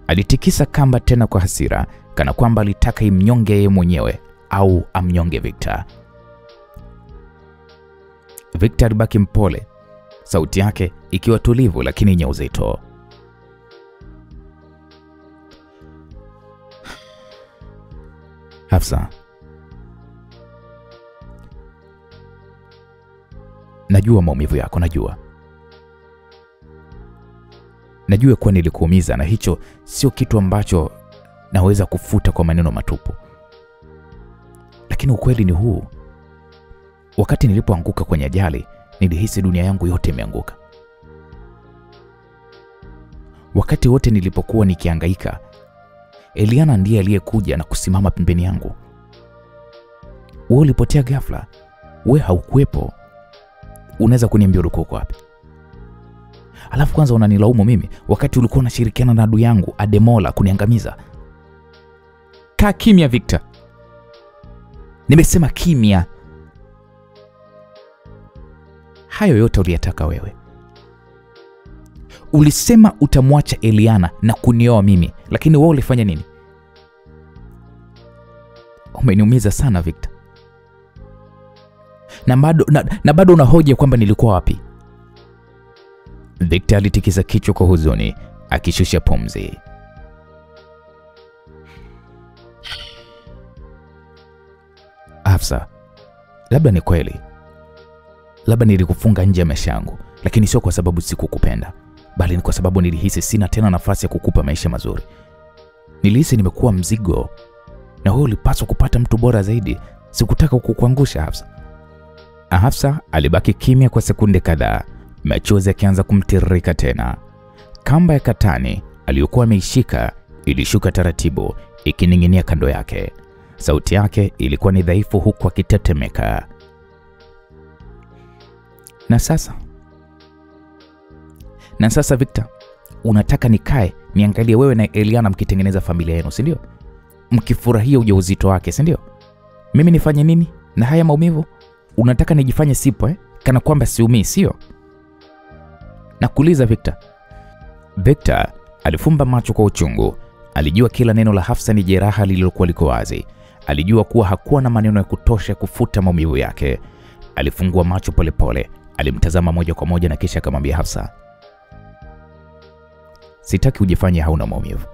Alitikisa kamba tena kwa hasira, kana kwamba alitaka imnyonge yeye mwenyewe au amnyonge Victor. Victor alibaki mpole, sauti yake ikiwa tulivu lakini yenye uzito. Hafsa, najua maumivu yako, najua kuwa nilikuumiza, na hicho sio kitu ambacho naweza kufuta kwa maneno matupu. Lakini ukweli ni huu. Wakati nilipoanguka kwenye ajali, nilihisi dunia yangu yote imeanguka. Wakati wote nilipokuwa nikihangaika, Eliana ndiye aliyekuja na kusimama pembeni yangu. Wewe ulipotea ghafla, wewe haukuwepo. Unaweza kuniambia ulikuwa wapi? Alafu kwanza unanilaumu mimi wakati ulikuwa unashirikiana na adui yangu Ademola kuniangamiza. Kaa kimya Victor. Nimesema kimya. Hayo yote uliyataka wewe. Ulisema utamwacha Eliana na kunioa mimi, lakini wewe ulifanya nini? Umeniumiza sana Victor. Na bado unahoja kwamba nilikuwa wapi? Victor alitikisa kichwa kwa huzuni, akishusha pumzi. Hafsa, labda ni kweli. Labda nilikufunga nje ya maisha yangu, lakini sio kwa sababu sikukupenda, bali ni kwa sababu nilihisi sina tena nafasi ya kukupa maisha mazuri. Nilihisi nimekuwa mzigo, na wewe ulipaswa kupata mtu bora zaidi. Sikutaka kukuangusha Hafsa. Hafsa alibaki kimya kwa sekunde kadhaa, machozi yakianza kumtiririka tena. Kamba ya katani aliyokuwa ameishika ilishuka taratibu, ikining'inia kando yake. Sauti yake ilikuwa ni dhaifu huku akitetemeka. Na sasa Victor, unataka nikae niangalie wewe na Eliana mkitengeneza familia yenu, si ndio? Mkifurahia ujauzito wake, si ndio? Mimi nifanye nini na haya maumivu? Unataka nijifanye sipo kana kwamba siumii, sio? Nakuuliza Victor. Victor alifumba macho kwa uchungu. Alijua kila neno la Hafsa ni jeraha lililokuwa liko wazi. Alijua kuwa hakuwa na maneno ya kutosha kufuta maumivu yake. Alifungua macho polepole, alimtazama moja kwa moja na kisha akamwambia Hafsa, sitaki ujifanye hauna maumivu.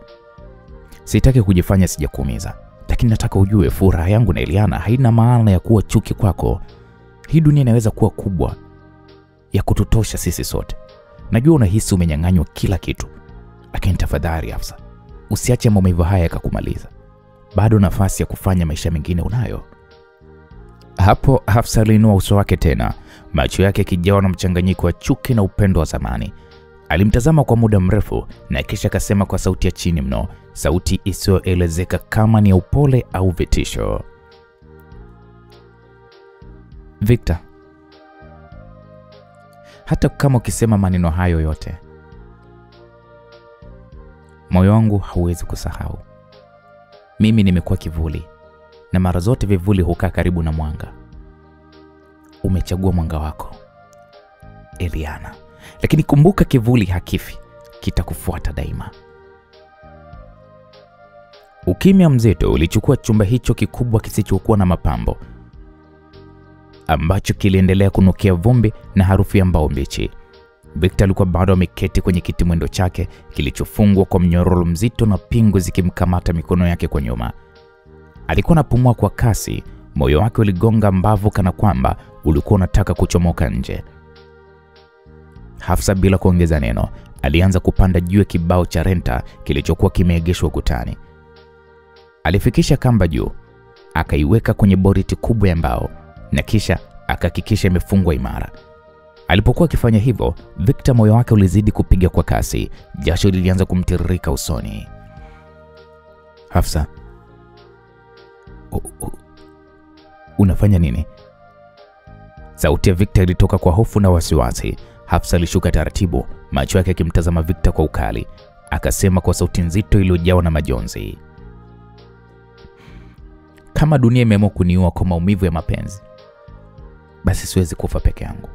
Sitaki kujifanya sijakuumiza. Lakini nataka ujue furaha yangu na Eliana haina maana ya kuwa chuki kwako. Hii dunia inaweza kuwa kubwa ya kututosha sisi sote. Najua unahisi umenyang'anywa kila kitu. Lakini tafadhali Hafsa, usiache maumivu haya yakakumaliza. Bado nafasi ya kufanya maisha mengine unayo. Hapo Hafsa aliinua uso wake tena, macho yake yakijawa na mchanganyiko wa chuki na upendo wa zamani. Alimtazama kwa muda mrefu na kisha akasema kwa sauti ya chini mno, sauti isiyoelezeka kama ni upole au vitisho, Victor, hata kama ukisema maneno hayo yote, moyo wangu hauwezi kusahau. Mimi nimekuwa kivuli, na mara zote vivuli hukaa karibu na mwanga. Umechagua mwanga wako, Eliana. Lakini kumbuka, kivuli hakifi, kitakufuata daima. Ukimya mzito ulichukua chumba hicho kikubwa kisichokuwa na mapambo, ambacho kiliendelea kunukia vumbi na harufu ya mbao mbichi. Victor alikuwa bado ameketi kwenye kiti mwendo chake kilichofungwa kwa mnyororo mzito na pingu zikimkamata mikono yake kwa nyuma. Alikuwa anapumua kwa kasi, moyo wake uligonga mbavu kana kwamba ulikuwa unataka kuchomoka nje. Hafsa bila kuongeza neno alianza kupanda juu ya kibao cha renta kilichokuwa kimeegeshwa ukutani. Alifikisha kamba juu, akaiweka kwenye boriti kubwa ya mbao na kisha akahakikisha imefungwa imara. Alipokuwa akifanya hivyo, Victor moyo wake ulizidi kupiga kwa kasi, jasho lilianza kumtiririka usoni. Hafsa, unafanya nini? Sauti ya Victor ilitoka kwa hofu na wasiwasi. Hafsa alishuka taratibu, macho yake yakimtazama Victor kwa ukali. Akasema kwa sauti nzito iliyojawa na majonzi, kama dunia imeamua kuniua kwa maumivu ya mapenzi, basi siwezi kufa peke yangu.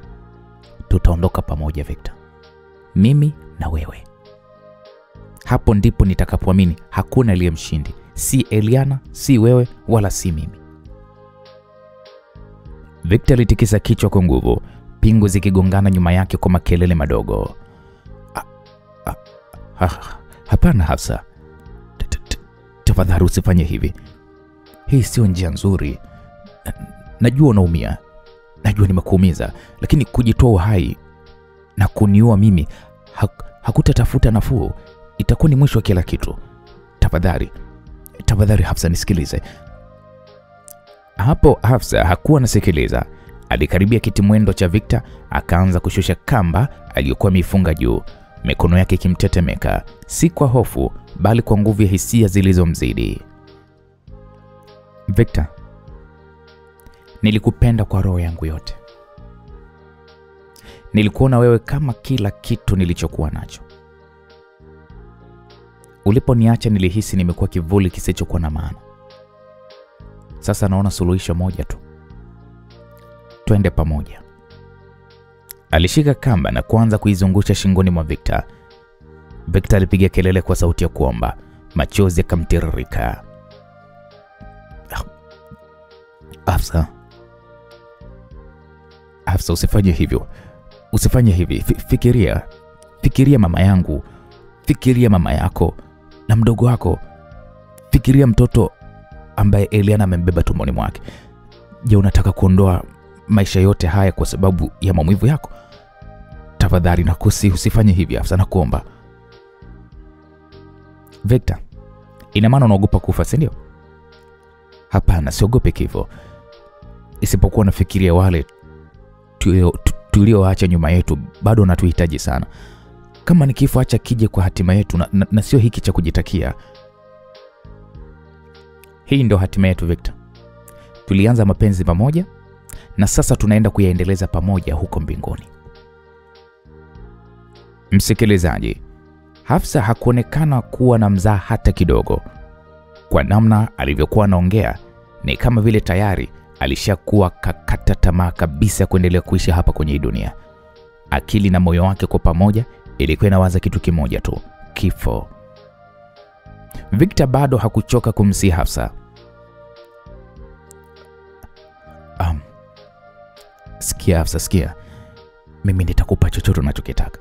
Tutaondoka pamoja Victor, mimi na wewe. Hapo ndipo nitakapoamini hakuna aliyemshindi, si Eliana, si wewe, wala si mimi. Victor alitikisa kichwa kwa nguvu, pingu zikigongana nyuma yake kwa makelele madogo. Hapana Hafsa, tafadhali usifanye hivi. Hii sio njia nzuri. Najua unaumia, najua nimekuumiza, lakini kujitoa uhai na kuniua mimi hakutatafuta nafuu. Itakuwa ni mwisho wa kila kitu. Tafadhali Hafsa, nisikilize. Hapo Hafsa hakuwa nasikiliza. Alikaribia kiti mwendo cha Victor, akaanza kushusha kamba aliyokuwa mifunga juu, mikono yake ikimtetemeka, si kwa hofu bali kwa nguvu ya hisia zilizomzidi. Victor, nilikupenda kwa roho yangu yote. Nilikuona wewe kama kila kitu nilichokuwa nacho. Uliponiacha nilihisi nimekuwa kivuli kisichokuwa na maana. Sasa naona suluhisho moja tu. Twende pamoja. Alishika kamba na kuanza kuizungusha shingoni mwa Victor. Victor alipiga kelele kwa sauti ya kuomba, machozi yakamtiririka. Hafsa, usifanye hivyo. Usifanye hivi. Fikiria mama yangu. Fikiria mama yako na mdogo wako. Fikiria mtoto ambaye Eliana amembeba tumboni mwake. Je, unataka kuondoa maisha yote haya kwa sababu ya maumivu yako? Tafadhali nakusi, usifanye hivi Hafsa, nakuomba. Victor, ina maana unaogopa kufa, si ndio? Hapana, siogopi kifo. Isipokuwa nafikiria wale tulioacha nyuma yetu bado wanatuhitaji sana. Kama ni kifo, acha kije kwa hatima yetu na sio hiki cha kujitakia. Hii ndio hatima yetu Victor. Tulianza mapenzi pamoja na sasa tunaenda kuyaendeleza pamoja huko mbinguni. Msikilizaji, Hafsa hakuonekana kuwa na mzaha hata kidogo. Kwa namna alivyokuwa anaongea, ni kama vile tayari alishakuwa kakata tamaa kabisa kuendelea kuishi hapa kwenye hii dunia. Akili na moyo wake kwa pamoja ilikuwa inawaza kitu kimoja tu, kifo. Victor bado hakuchoka kumsihi Hafsa. Sikia Hafsa, sikia. Mimi nitakupa chochote unachokitaka.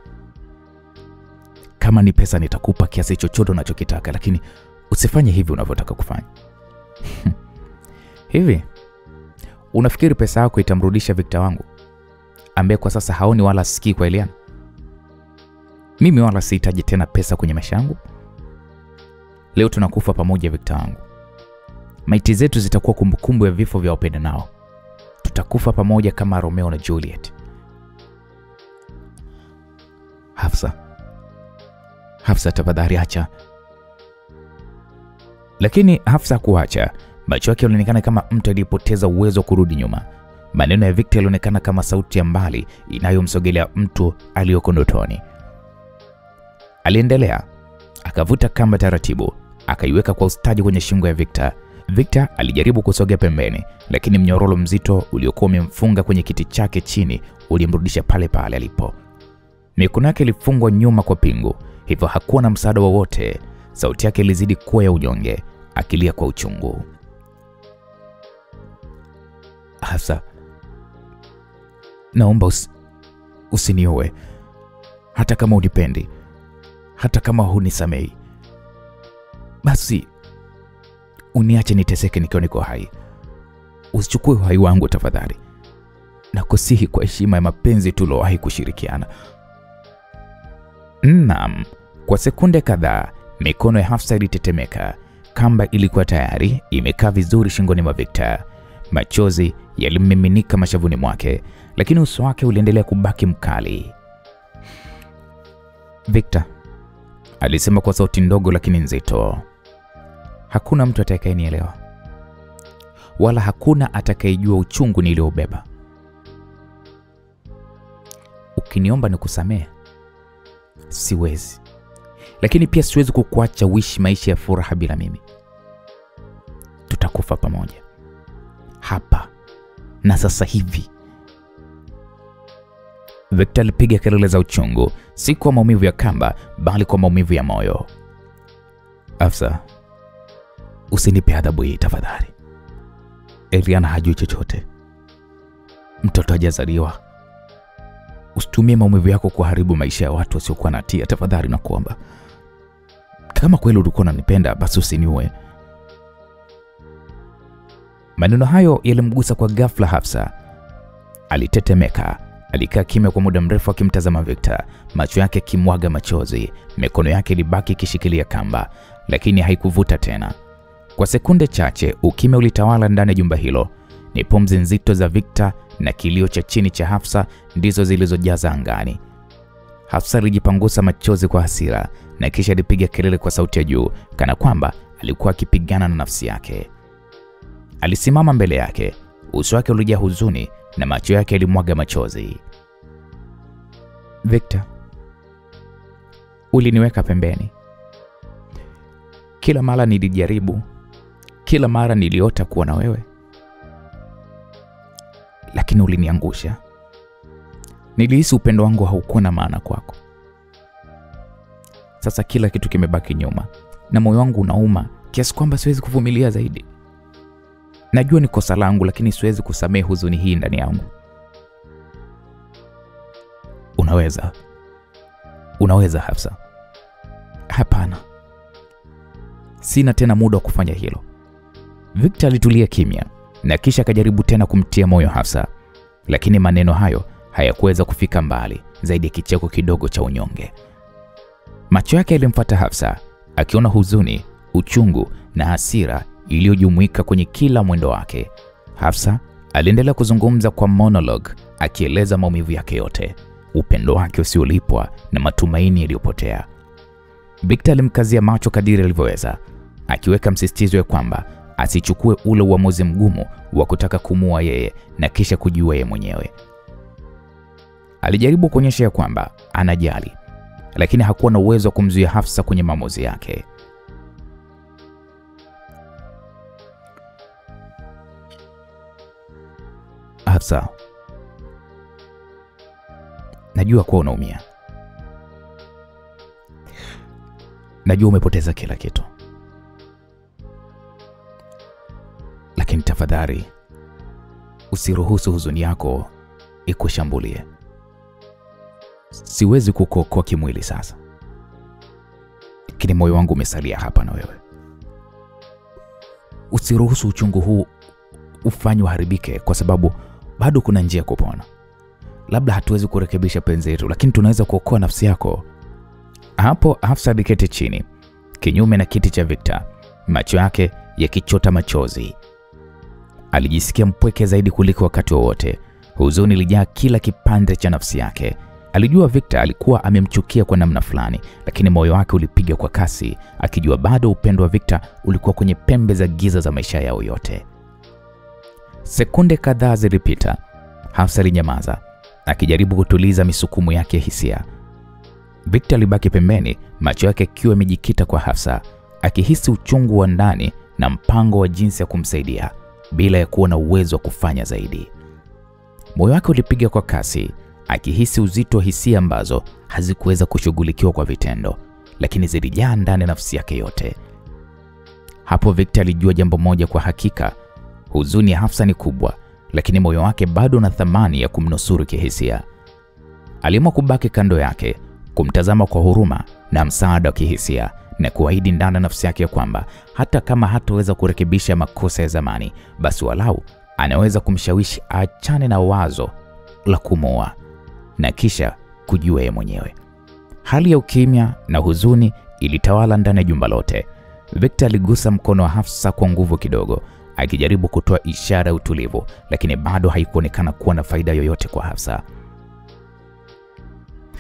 Kama ni pesa nitakupa kiasi chochote unachokitaka, lakini usifanye hivi unavyotaka kufanya. Hivi unafikiri pesa yako itamrudisha Victor wangu ambaye kwa sasa haoni wala sikii kwa Eliana? Mimi wala sihitaji tena pesa kwenye maisha yangu. Leo tunakufa pamoja Victor wangu. Maiti zetu zitakuwa kumbukumbu ya vifo vya wapenda nao. Tutakufa pamoja kama Romeo na Juliet. Hafsa tafadhali acha. Lakini Hafsa kuacha. Macho yake yalionekana kama mtu aliyepoteza uwezo wa kurudi nyuma. Maneno ya Victor yalionekana kama sauti ya mbali inayomsogelea mtu aliyoko ndotoni. Aliendelea, akavuta kamba taratibu, akaiweka kwa ustadi kwenye shingo ya Victor. Victor alijaribu kusogea pembeni, lakini mnyororo mzito uliokuwa umemfunga kwenye kiti chake chini ulimrudisha pale pale alipo. Mikono yake ilifungwa nyuma kwa pingu, hivyo hakuwa na msaada wowote. Sauti yake ilizidi kuwa ya unyonge, akilia kwa uchungu. Hafsa, naomba usinioe. Hata kama unipendi, hata kama hunisamei, basi uniache niteseke nikiwa niko hai. Usichukue uhai wangu tafadhali. Nakusihi kwa heshima ya mapenzi tulowahi kushirikiana. Naam. Kwa sekunde kadhaa mikono ya Hafsa ilitetemeka. Kamba ilikuwa tayari imekaa vizuri shingoni mwa Victor. Machozi yalimiminika mashavuni mwake, lakini uso wake uliendelea kubaki mkali. Victor alisema kwa sauti ndogo lakini nzito. Hakuna mtu atakayenielewa, wala hakuna atakayejua uchungu niliobeba. Ukiniomba nikusamehe, siwezi. Lakini pia siwezi kukuacha uishi maisha ya furaha bila mimi. Tutakufa pamoja, hapa na sasa hivi. Victor alipiga kelele za uchungu, si kwa maumivu ya kamba, bali kwa maumivu ya moyo. Hafsa, usinipe adhabu hii tafadhali. Eliana hajui chochote. Mtoto hajazaliwa. Usitumie maumivu yako kuharibu maisha ya watu wasiokuwa na hatia tafadhali, nakuomba. Kama kweli ulikuwa unanipenda, basi usiniue. Maneno hayo yalimgusa kwa ghafla Hafsa. Alitetemeka. Alikaa kimya kwa muda mrefu akimtazama Victor, macho yake kimwaga machozi. Mikono yake ilibaki ikishikilia kamba, lakini haikuvuta tena. Kwa sekunde chache ukimya ulitawala ndani ya jumba hilo. Ni pumzi nzito za Victor na kilio cha chini cha Hafsa ndizo zilizojaza angani. Hafsa alijipangusa machozi kwa hasira na kisha alipiga kelele kwa sauti ya juu, kana kwamba alikuwa akipigana na nafsi yake. Alisimama mbele yake, uso wake ulijaa huzuni na macho yake yalimwaga machozi. Victor, uliniweka pembeni. Kila mara nilijaribu, kila mara niliota kuwa na wewe, lakini uliniangusha. Nilihisi upendo wangu haukuwa na maana kwako. Sasa kila kitu kimebaki nyuma na moyo wangu unauma kiasi kwamba siwezi kuvumilia zaidi. Najua ni kosa langu, lakini siwezi kusamehe huzuni hii ndani yangu. Unaweza Hafsa. Hapana. Sina tena muda wa kufanya hilo. Victor alitulia kimya na kisha akajaribu tena kumtia moyo Hafsa, lakini maneno hayo hayakuweza kufika mbali zaidi ya kicheko kidogo cha unyonge. Macho yake yalimfuata Hafsa, akiona huzuni, uchungu na hasira iliyojumuika kwenye kila mwendo wake. Hafsa aliendelea kuzungumza kwa monologue, akieleza maumivu yake yote, upendo wake usiolipwa na matumaini yaliyopotea. Victor alimkazia macho kadiri alivyoweza, akiweka msisitizo ya kwamba asichukue ule uamuzi mgumu wa kutaka kumua yeye na kisha kujua yeye mwenyewe. Alijaribu kuonyesha ya kwamba anajali, lakini hakuwa na uwezo wa kumzuia Hafsa kwenye maamuzi yake. Hafsa, najua kuwa unaumia. Najua umepoteza kila kitu. Lakini tafadhali usiruhusu huzuni yako ikushambulie. Siwezi kukuokoa kimwili sasa, lakini moyo wangu umesalia hapa na wewe. Usiruhusu uchungu huu ufanye uharibike, kwa sababu bado kuna njia kupona. Labda hatuwezi kurekebisha penzi letu, lakini tunaweza kuokoa nafsi yako. Hapo Hafsa aliketi chini, kinyume na kiti cha Victor, macho yake yakichota machozi. Alijisikia mpweke zaidi kuliko wakati wowote. Huzuni ilijaa kila kipande cha nafsi yake. Alijua Victor alikuwa amemchukia kwa namna fulani, lakini moyo wake ulipiga kwa kasi, akijua bado upendo wa Victor ulikuwa kwenye pembe za giza za maisha yao yote. Sekunde kadhaa zilipita. Hafsa alinyamaza, akijaribu kutuliza misukumo yake ya hisia. Victor alibaki pembeni, macho yake yakiwa yamejikita kwa Hafsa, akihisi uchungu wa ndani na mpango wa jinsi ya kumsaidia bila ya kuwa na uwezo wa kufanya zaidi. Moyo wake ulipiga kwa kasi, akihisi uzito wa hisia ambazo hazikuweza kushughulikiwa kwa vitendo, lakini zilijaa ndani nafsi yake yote. Hapo Victor alijua jambo moja kwa hakika: huzuni ya Hafsa ni kubwa, lakini moyo wake bado una thamani ya kumnusuru kihisia. Aliamua kubaki kando yake, kumtazama kwa huruma na msaada wa kihisia, na kuahidi ndani nafsi yake kwamba hata kama hataweza kurekebisha makosa ya zamani, basi walau anaweza kumshawishi aachane na wazo la kumoa na kisha kujua yeye mwenyewe. Hali ya ukimya na huzuni ilitawala ndani ya jumba lote. Victor aligusa mkono wa Hafsa kwa nguvu kidogo, akijaribu kutoa ishara ya utulivu, lakini bado haikuonekana kuwa na faida yoyote kwa Hafsa.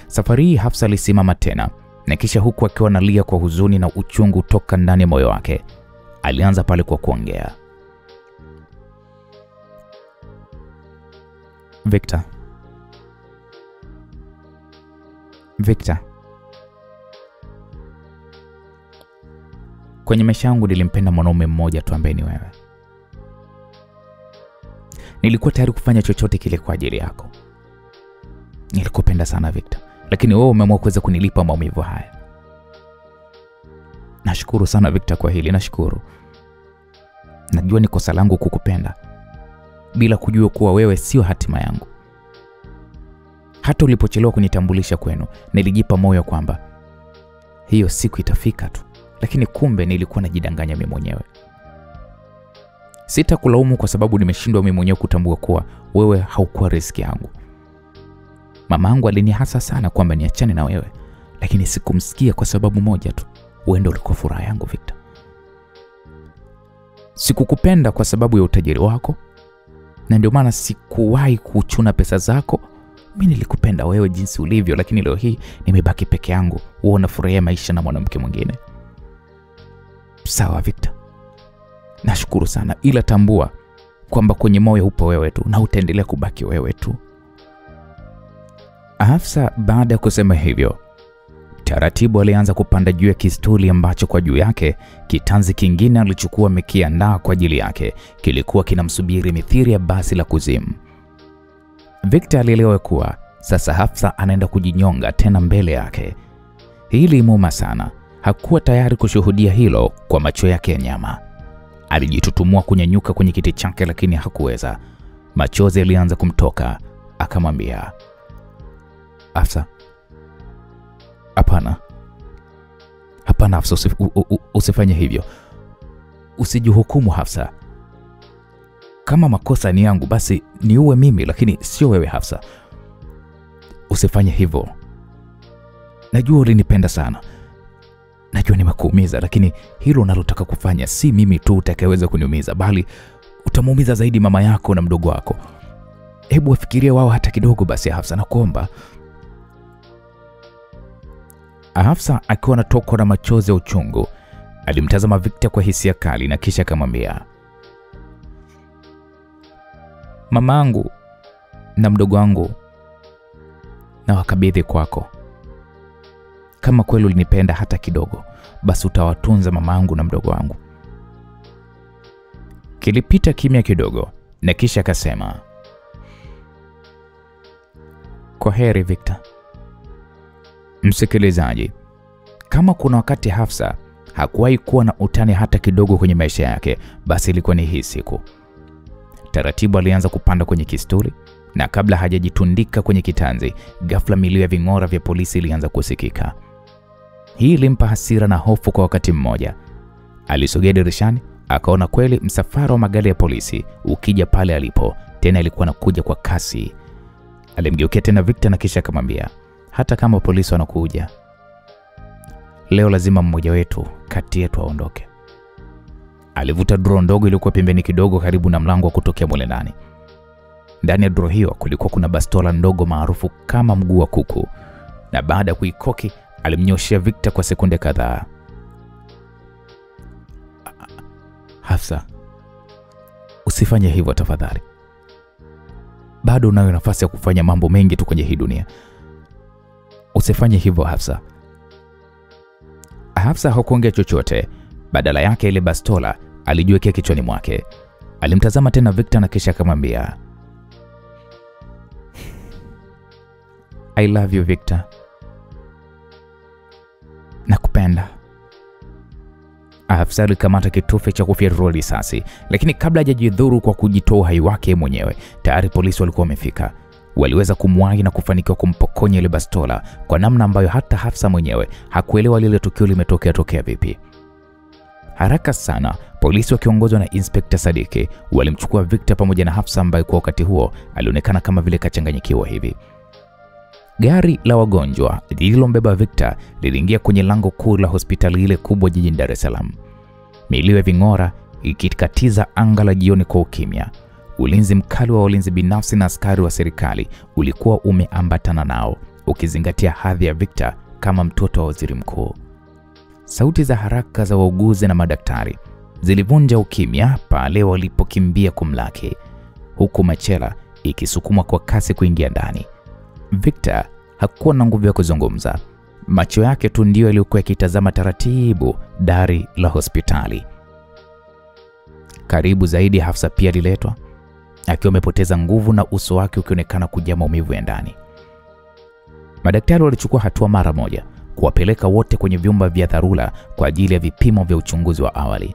Safari hii Hafsa alisimama tena, na kisha huku akiwa analia kwa huzuni na uchungu toka ndani ya moyo wake, alianza pale kwa kuongea. Victor, kwenye maisha yangu nilimpenda mwanaume mmoja tu ambaye ni wewe. Nilikuwa tayari kufanya chochote kile kwa ajili yako. Nilikupenda sana Victor, lakini wewe umeamua kuweza kunilipa maumivu haya. Nashukuru sana Victor kwa hili, nashukuru. Najua ni kosa langu kukupenda bila kujua kuwa wewe sio hatima yangu. Hata ulipochelewa kunitambulisha kwenu, nilijipa moyo kwamba hiyo siku itafika tu, lakini kumbe nilikuwa najidanganya mimi mwenyewe. Sitakulaumu kwa sababu nimeshindwa mimi mwenyewe kutambua kuwa wewe haukuwa riziki yangu. Mamangu alinihasa sana kwamba niachane na wewe, lakini sikumsikia kwa sababu moja tu: wewe ndio ulikuwa furaha yangu Victor. Sikukupenda kwa sababu ya utajiri wako, na ndio maana sikuwahi kuchuna pesa zako. Mimi nilikupenda wewe jinsi ulivyo, lakini leo hii nimebaki peke yangu, wewe unafurahia maisha na mwanamke mwingine. Sawa Victor, nashukuru sana, ila tambua kwamba kwenye moyo upo wewe tu na utaendelea kubaki wewe tu. Hafsa baada ya kusema hivyo, taratibu alianza kupanda juu ya kistuli ambacho kwa juu yake kitanzi kingine alichukua amekiandaa kwa ajili yake kilikuwa kinamsubiri mithiri ya basi la kuzimu. Victor alielewa kuwa sasa Hafsa anaenda kujinyonga tena mbele yake. Hili imuuma sana. Hakuwa tayari kushuhudia hilo kwa macho yake ya nyama. Alijitutumua kunyanyuka kwenye kiti chake, lakini hakuweza. Machozi yalianza kumtoka. Akamwambia, Hafsa, hapana Hafsa, usifanye hivyo. Usijihukumu Hafsa. Kama makosa ni yangu, basi niue mimi, lakini sio wewe Hafsa. Usifanye hivyo. Najua ulinipenda sana. Najua nimekuumiza, lakini hilo unalotaka kufanya si mimi tu utakayeweza kuniumiza, bali utamuumiza zaidi mama yako na mdogo wako. Hebu wafikirie wao hata kidogo basi Hafsa, nakuomba. Hafsa akiwa anatokwa na machozi ya uchungu, alimtazama Victor kwa hisia kali na kisha akamwambia, mamangu na mdogo wangu na wakabidhi kwako. Kama kweli ulinipenda hata kidogo, basi utawatunza mamangu na mdogo wangu. Kilipita kimya kidogo na kisha akasema, kwaheri Victor. Msikilizaji, kama kuna wakati Hafsa hakuwahi kuwa na utani hata kidogo kwenye maisha yake, basi ilikuwa ni hii siku. Taratibu alianza kupanda kwenye kisturi, na kabla hajajitundika kwenye kitanzi, ghafla milio ya ving'ora vya polisi ilianza kusikika. Hii ilimpa hasira na hofu kwa wakati mmoja. Alisogea dirishani, akaona kweli msafara wa magari ya polisi ukija pale alipo, tena alikuwa anakuja kwa kasi. Alimgeukia tena Victor na kisha akamwambia, hata kama polisi wanakuja, leo lazima mmoja wetu kati yetu aondoke. Alivuta draw ndogo iliyokuwa pembeni kidogo karibu na mlango wa kutokea mule ndani. Ndani ya draw hiyo kulikuwa kuna bastola ndogo maarufu kama mguu wa kuku, na baada ya kuikoki alimnyoshia Victor kwa sekunde kadhaa. Hafsa, usifanye hivyo tafadhali. Bado unayo nafasi ya kufanya mambo mengi tu kwenye hii dunia. Usifanye hivyo Hafsa. Hafsa hakuongea chochote. Badala yake ile bastola alijiwekea kichwani mwake. Alimtazama tena Victor na kisha akamwambia, I love you Victor. Nakupenda. Hafsa alikamata kitufe cha kufyatua risasi, lakini kabla hajajidhuru kwa kujitoa uhai wake mwenyewe, tayari polisi walikuwa wamefika. Waliweza kumwahi na kufanikiwa kumpokonya ile bastola kwa namna ambayo hata Hafsa mwenyewe hakuelewa lile tukio limetokea vipi. Haraka sana, polisi wakiongozwa na Inspector Sadiki walimchukua Victor pamoja na Hafsa ambaye kwa wakati huo alionekana kama vile kachanganyikiwa hivi. Gari la wagonjwa lililombeba Victor liliingia kwenye lango kuu la hospitali ile kubwa jijini Dar es Salaam. Milio ya ving'ora ikikatiza anga la jioni kwa ukimya. Ulinzi mkali wa walinzi binafsi na askari wa serikali ulikuwa umeambatana nao, ukizingatia hadhi ya Victor kama mtoto wa waziri mkuu. Sauti za haraka za wauguzi na madaktari zilivunja ukimya pale walipokimbia kumlaki, huku machela ikisukumwa kwa kasi kuingia ndani. Victor hakuwa na nguvu ya kuzungumza. Macho yake tu ndio yaliokuwa yakitazama taratibu dari la hospitali. Karibu zaidi, Hafsa pia aliletwa akiwa amepoteza nguvu na uso wake ukionekana kujaa maumivu ya ndani. Madaktari walichukua hatua mara moja kuwapeleka wote kwenye vyumba vya dharura kwa ajili ya vipimo vya uchunguzi wa awali.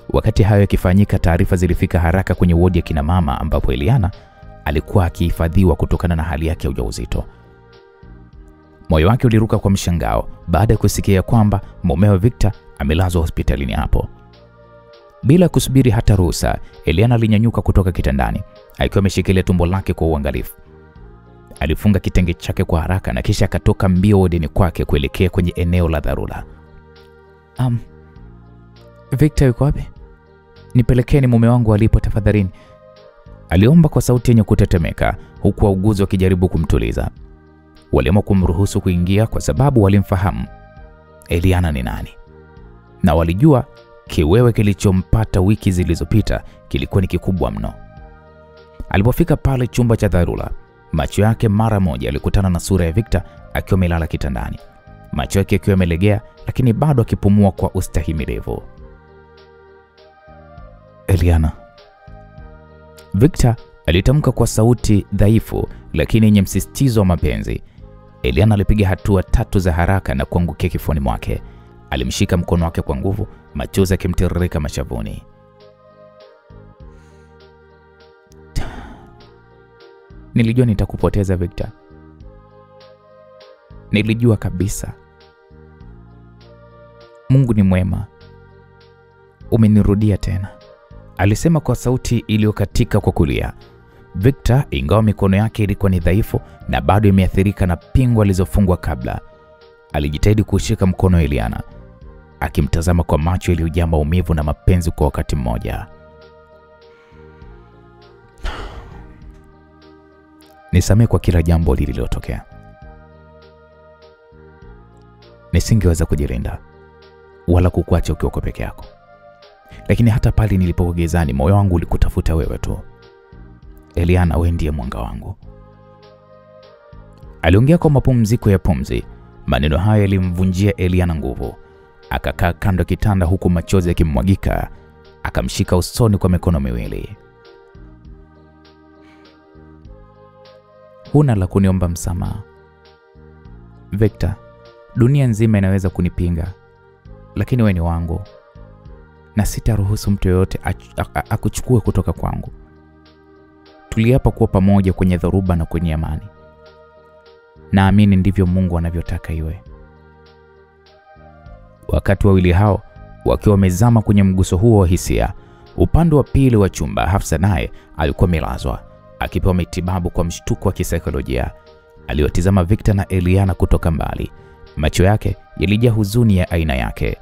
Wakati hayo yakifanyika, taarifa zilifika haraka kwenye wodi ya kina mama ambapo Eliana alikuwa akihifadhiwa kutokana na hali yake ya ujauzito. Moyo wake uliruka kwa mshangao baada ya kusikia kwamba mumewe Victor amelazwa hospitalini hapo. Bila kusubiri hata ruhusa, Eliana alinyanyuka kutoka kitandani akiwa ameshikilia tumbo lake kwa uangalifu. Alifunga kitenge chake kwa haraka na kisha akatoka mbio wodini kwake kuelekea kwenye eneo la dharura. Victor yuko wapi? Nipelekeni mume wangu alipo tafadhalini, aliomba kwa sauti yenye kutetemeka, huku wauguzi wakijaribu kumtuliza. Waliamua kumruhusu kuingia kwa sababu walimfahamu Eliana ni nani, na walijua kiwewe kilichompata wiki zilizopita kilikuwa ni kikubwa mno. Alipofika pale chumba cha dharura, macho yake mara moja yalikutana na sura ya Victor akiwa amelala kitandani, macho yake yakiwa yamelegea lakini bado akipumua kwa ustahimilivu. Eliana, Victor alitamka kwa sauti dhaifu lakini yenye msisitizo wa mapenzi. Eliana alipiga hatua 3 za haraka na kuangukia kifuani mwake. Alimshika mkono wake kwa nguvu, machozi yakimtiririka mashavuni. Nilijua nitakupoteza Victor. Nilijua kabisa. Mungu ni mwema. Umenirudia tena, alisema kwa sauti iliyokatika kwa kulia. Victor, ingawa mikono yake ilikuwa ni dhaifu na bado imeathirika na pingu alizofungwa kabla, alijitahidi kushika mkono wa Eliana, akimtazama kwa macho yaliyojaa maumivu na mapenzi kwa wakati mmoja. Nisamehe kwa kila jambo lililotokea. Nisingeweza kujilinda wala kukuacha ukiwa peke yako. Lakini hata pale nilipokuwa gizani, moyo wangu ulikutafuta wewe tu. Eliana, wewe ndiye mwanga wangu. Aliongea kwa mapumziko ya pumzi. Maneno hayo yalimvunjia Eliana nguvu. Akakaa kando kitanda huku machozi yakimwagika. Akamshika usoni kwa mikono miwili. Huna la kuniomba msamaha Victor. Dunia nzima inaweza kunipinga, lakini wewe ni wangu na sitaruhusu mtu yoyote akuchukue kutoka kwangu. tuliapa kuwa pamoja kwenye dhoruba na kwenye amani. Naamini ndivyo Mungu anavyotaka iwe. Wakati wawili hao wakiwa wamezama kwenye mguso huo wa hisia, upande wa pili wa chumba Hafsa naye alikuwa amelazwa akipewa matibabu kwa mshtuko wa kisaikolojia. Aliwatizama Victor na Eliana kutoka mbali. Macho yake yalijaa huzuni ya aina yake.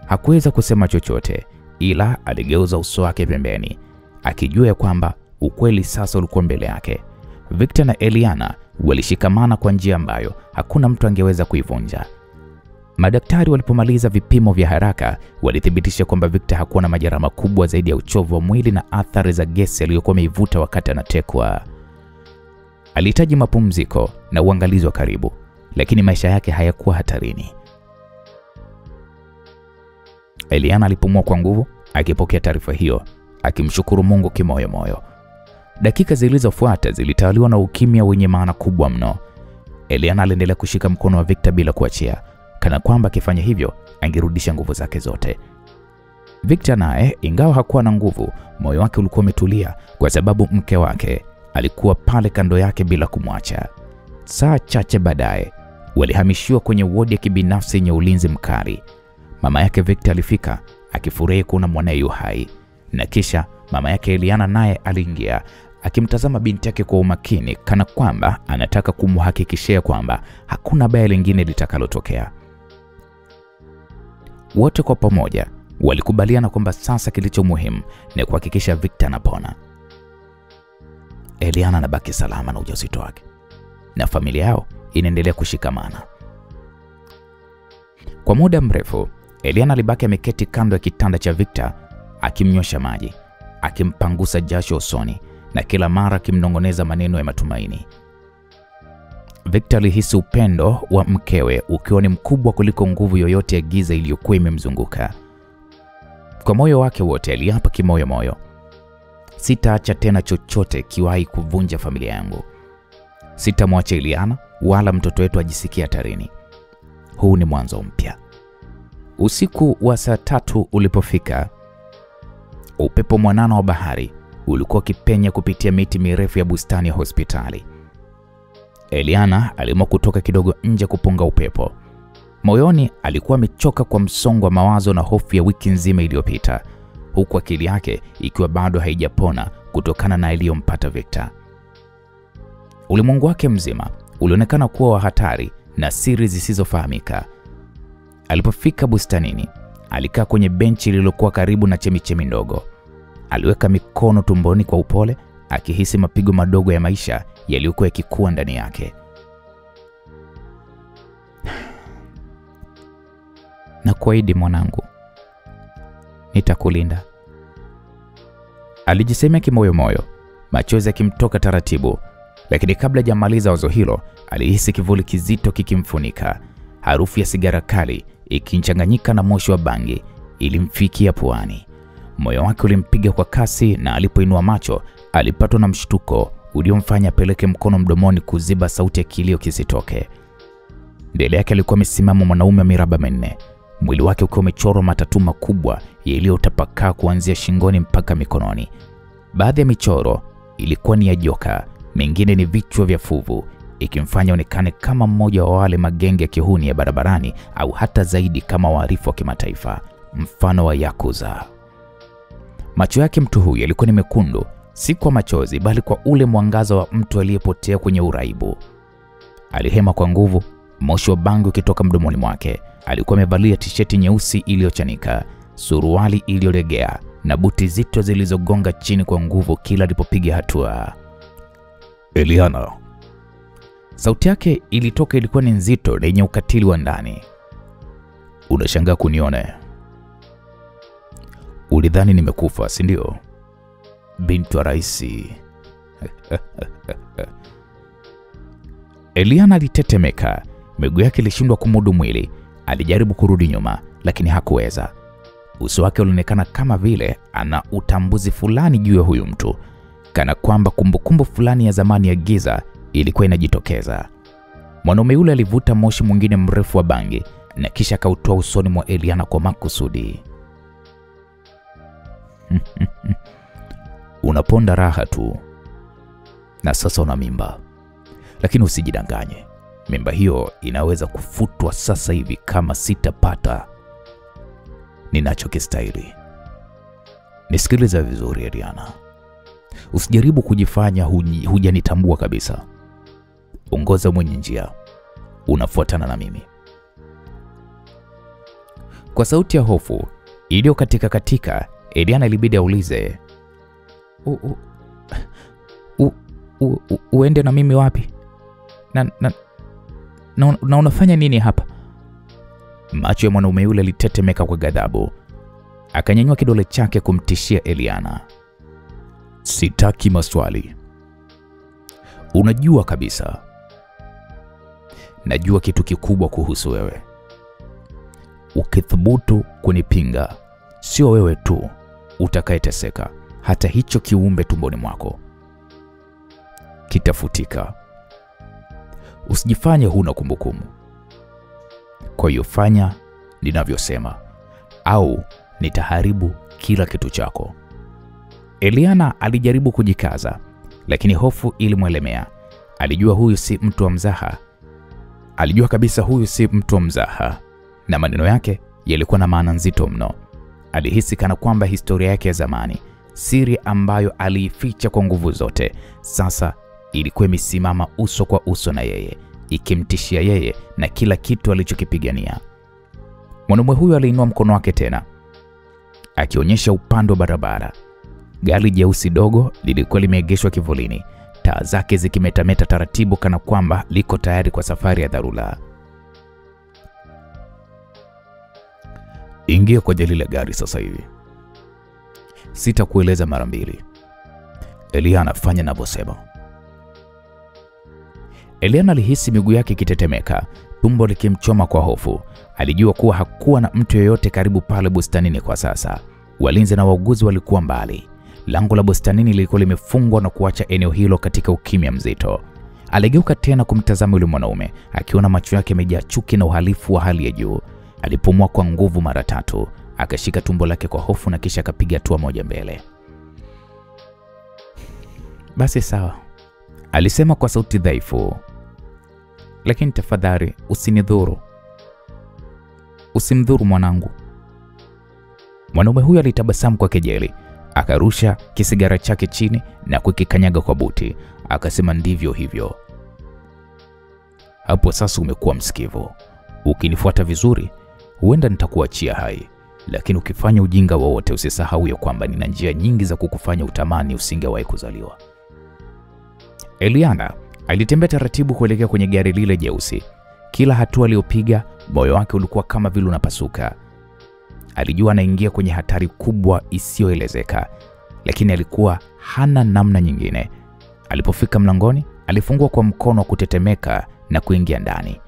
Hakuweza kusema chochote, ila aligeuza uso wake pembeni, akijua ya kwamba ukweli sasa ulikuwa mbele yake. Victor na Eliana walishikamana kwa njia ambayo hakuna mtu angeweza kuivunja. Madaktari walipomaliza vipimo vya haraka, walithibitisha kwamba Victor hakuwa na majeraha makubwa zaidi ya uchovu wa mwili na athari za gesi aliyokuwa ameivuta wakati anatekwa. Alihitaji mapumziko na uangalizi wa karibu, lakini maisha yake hayakuwa hatarini. Eliana alipumua kwa nguvu akipokea taarifa hiyo, akimshukuru Mungu kimoyomoyo. Dakika zilizofuata zilitawaliwa na ukimya wenye maana kubwa mno. Eliana aliendelea kushika mkono wa Victor bila kuachia, kana kwamba akifanya hivyo angerudisha nguvu zake zote. Victor naye, ingawa hakuwa na nguvu, moyo wake ulikuwa umetulia kwa sababu mke wake alikuwa pale kando yake bila kumwacha. Saa chache baadaye walihamishiwa kwenye wodi ya kibinafsi yenye ulinzi mkali. Mama yake Victor alifika akifurahi kuona mwanae yu hai, na kisha mama yake Eliana naye aliingia akimtazama binti yake kwa umakini, kana kwamba anataka kumhakikishia kwamba hakuna baya lingine litakalotokea. Wote kwa pamoja walikubaliana kwamba sasa kilicho muhimu ni kuhakikisha Victor anapona. Eliana anabaki salama na ujauzito wake, na familia yao inaendelea kushikamana. Kwa muda mrefu, Eliana alibaki ameketi kando ya kitanda cha Victor, akimnywesha maji, akimpangusa jasho usoni, na kila mara akimnongoneza maneno ya matumaini. Victor alihisi upendo wa mkewe ukiwa ni mkubwa kuliko nguvu yoyote ya giza iliyokuwa imemzunguka. Kwa moyo wake wote aliapa kimoyomoyo, sitaacha tena chochote kiwahi kuvunja familia yangu. Sitamwacha Eliana wala mtoto wetu ajisikie hatarini. Huu ni mwanzo mpya. Usiku wa saa 3 ulipofika, upepo mwanana wa bahari ulikuwa ukipenya kupitia miti mirefu ya bustani ya hospitali. Eliana aliamua kutoka kidogo nje kupunga upepo. Moyoni alikuwa amechoka kwa msongo wa mawazo na hofu ya wiki nzima iliyopita, huku akili yake ikiwa bado haijapona kutokana na iliyompata Victor. Ulimwengu wake mzima ulionekana kuwa wa hatari na siri zisizofahamika. Alipofika bustanini, alikaa kwenye benchi lililokuwa karibu na chemichemi ndogo. Aliweka mikono tumboni kwa upole, akihisi mapigo madogo ya maisha yaliyokuwa yakikua ndani yake. Na kuahidi mwanangu, nitakulinda, alijisemea kimoyomoyo, machozi yakimtoka taratibu. Lakini kabla hajamaliza wazo hilo, alihisi kivuli kizito kikimfunika. Harufu ya sigara kali ikichanganyika na moshi wa bangi ilimfikia puani. Moyo wake ulimpiga kwa kasi, na alipoinua macho alipatwa na mshtuko uliomfanya apeleke mkono mdomoni kuziba sauti ya kilio kisitoke. Mbele yake alikuwa amesimama mwanaume wa miraba minne, mwili wake ukiwa umechorwa matatu makubwa yaliyotapakaa kuanzia shingoni mpaka mikononi. Baadhi ya michoro ilikuwa ni ya joka, mengine ni vichwa vya fuvu, ikimfanya onekane kama mmoja wa wale magenge ya kihuni ya barabarani, au hata zaidi kama wahalifu wa kimataifa, mfano wa Yakuza. Macho yake mtu huyu yalikuwa ni mekundu, si kwa machozi bali kwa ule mwangaza wa mtu aliyepotea kwenye uraibu. Alihema kwa nguvu, moshi wa bangi ukitoka mdomoni mwake. Alikuwa amevalia tisheti nyeusi iliyochanika, suruali iliyolegea na buti zito zilizogonga chini kwa nguvu kila alipopiga hatua. Eliana. Sauti yake ilitoka, ilikuwa ni nzito na yenye ukatili wa ndani. Unashangaa kuniona? Ulidhani nimekufa, si ndio? Binti wa rais. Eliana alitetemeka, miguu yake ilishindwa kumudu mwili. Alijaribu kurudi nyuma, lakini hakuweza. Uso wake ulionekana kama vile ana utambuzi fulani juu ya huyu mtu, kana kwamba kumbukumbu fulani ya zamani ya giza ilikuwa inajitokeza. Mwanaume yule alivuta moshi mwingine mrefu wa bangi na kisha akautoa usoni mwa Eliana kwa makusudi. Unaponda raha tu. na sasa una mimba. Lakini usijidanganye, mimba hiyo inaweza kufutwa sasa hivi kama sitapata ninachokistahili. Nisikiliza vizuri Eliana. Usijaribu kujifanya hujanitambua kabisa. Ongoza mwenye njia, unafuatana na mimi. Kwa sauti ya hofu iliyo katika, Eliana ilibidi aulize, uende na mimi wapi? Na unafanya nini hapa? Macho ya mwanaume yule alitetemeka kwa ghadhabu. Akanyanyua kidole chake kumtishia Eliana. Sitaki maswali. Unajua kabisa. Najua kitu kikubwa kuhusu wewe. Ukithubutu kunipinga, sio wewe tu utakayeteseka, hata hicho kiumbe tumboni mwako kitafutika. Usijifanye huna kumbukumbu. Kwa hiyo fanya ninavyosema au nitaharibu kila kitu chako. Eliana alijaribu kujikaza, lakini hofu ilimwelemea. Alijua huyu si mtu wa mzaha. Alijua kabisa huyu si mtu wa mzaha, na maneno yake yalikuwa na maana nzito mno. Alihisi kana kwamba historia yake ya zamani, siri ambayo aliificha kwa nguvu zote, sasa ilikuwa imesimama uso kwa uso na yeye, ikimtishia yeye na kila kitu alichokipigania. Mwanaume huyo aliinua mkono wake tena, akionyesha upande wa barabara. Gari jeusi dogo lilikuwa limeegeshwa kivulini, taa zake zikimetameta taratibu kana kwamba liko tayari kwa safari ya dharura. Ingia kwa lile gari sasa hivi. Sitakueleza mara mbili. Eliana, fanya ninavyosema. Eliana alihisi miguu yake ikitetemeka, tumbo likimchoma kwa hofu. Alijua kuwa hakuwa na mtu yeyote karibu pale bustanini kwa sasa. Walinzi na wauguzi walikuwa mbali. Lango la bustanini lilikuwa limefungwa na kuacha eneo hilo katika ukimya mzito. Aligeuka tena kumtazama yule mwanaume, akiona macho yake yamejaa chuki na uhalifu wa hali ya juu. Alipumua kwa nguvu mara 3, akashika tumbo lake kwa hofu na kisha akapiga hatua moja mbele. Basi sawa, alisema kwa sauti dhaifu. Lakini tafadhali usinidhuru. Usimdhuru mwanangu. Mwanaume huyo alitabasamu kwa kejeli, akarusha kisigara chake chini na kukikanyaga kwa buti. Akasema, ndivyo hivyo. Hapo sasa umekuwa msikivu. Ukinifuata vizuri, huenda nitakuachia hai. Lakini ukifanya ujinga wowote, usisahau ya kwamba nina njia nyingi za kukufanya utamani usingewahi kuzaliwa. Eliana alitembea taratibu kuelekea kwenye gari lile jeusi. Kila hatua aliyopiga, moyo wake ulikuwa kama vile unapasuka. Alijua anaingia kwenye hatari kubwa isiyoelezeka, lakini alikuwa hana namna nyingine. Alipofika mlangoni, alifungua kwa mkono wa kutetemeka na kuingia ndani.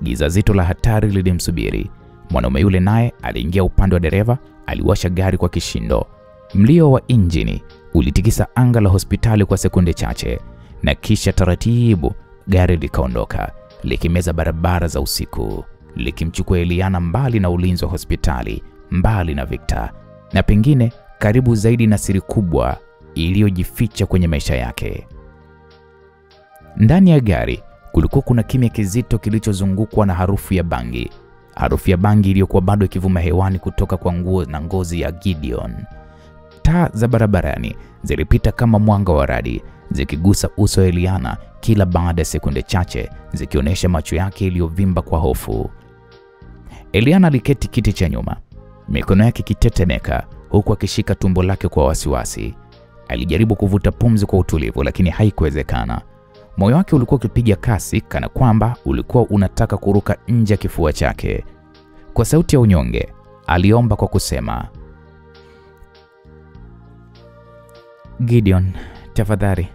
Giza zito la hatari lilimsubiri. Mwanaume yule naye aliingia upande wa dereva, aliwasha gari kwa kishindo. Mlio wa injini ulitikisa anga la hospitali kwa sekunde chache, na kisha taratibu gari likaondoka, likimeza barabara za usiku, likimchukua Eliana mbali na ulinzi wa hospitali, mbali na Victor, na pengine karibu zaidi na siri kubwa iliyojificha kwenye maisha yake. Ndani ya gari kulikuwa kuna kimya kizito kilichozungukwa na harufu ya bangi. Harufu ya bangi iliyokuwa bado ikivuma hewani kutoka kwa nguo na ngozi ya Gideon. Taa za barabarani zilipita kama mwanga wa radi, zikigusa uso wa Eliana kila baada ya sekunde chache, zikionyesha macho yake iliyovimba kwa hofu. Eliana aliketi kiti cha nyuma, mikono yake ikitetemeka huku akishika tumbo lake kwa wasiwasi. Alijaribu kuvuta pumzi kwa utulivu, lakini haikuwezekana. Moyo wake ulikuwa ukipiga kasi kana kwamba ulikuwa unataka kuruka nje ya kifua chake. Kwa sauti ya unyonge, aliomba kwa kusema, Gideon, tafadhali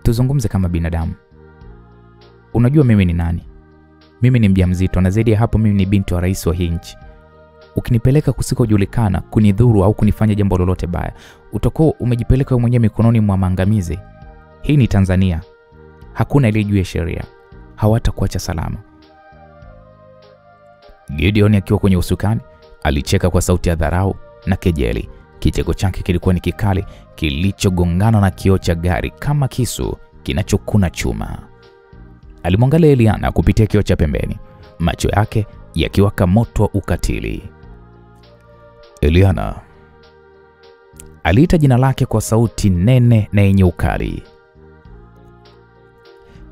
tuzungumze kama binadamu. Unajua mimi ni nani? Mimi ni mjamzito, na zaidi ya hapo mimi ni binti wa rais wa hii nchi. Ukinipeleka kusikojulikana, kunidhuru au kunifanya jambo lolote baya, utakuwa umejipeleka wewe mwenyewe mikononi mwa maangamizi. Hii ni Tanzania. Hakuna aliyejua sheria. Hawatakuacha salama. Gideon akiwa kwenye usukani alicheka kwa sauti ya dharau na kejeli. Kicheko chake kilikuwa ni kikali, kilichogongana na kioo cha gari kama kisu kinachokuna chuma. Alimwangalia Eliana kupitia kioo cha pembeni, macho yake yakiwaka moto wa ukatili. Eliana, aliita jina lake kwa sauti nene na yenye ukali.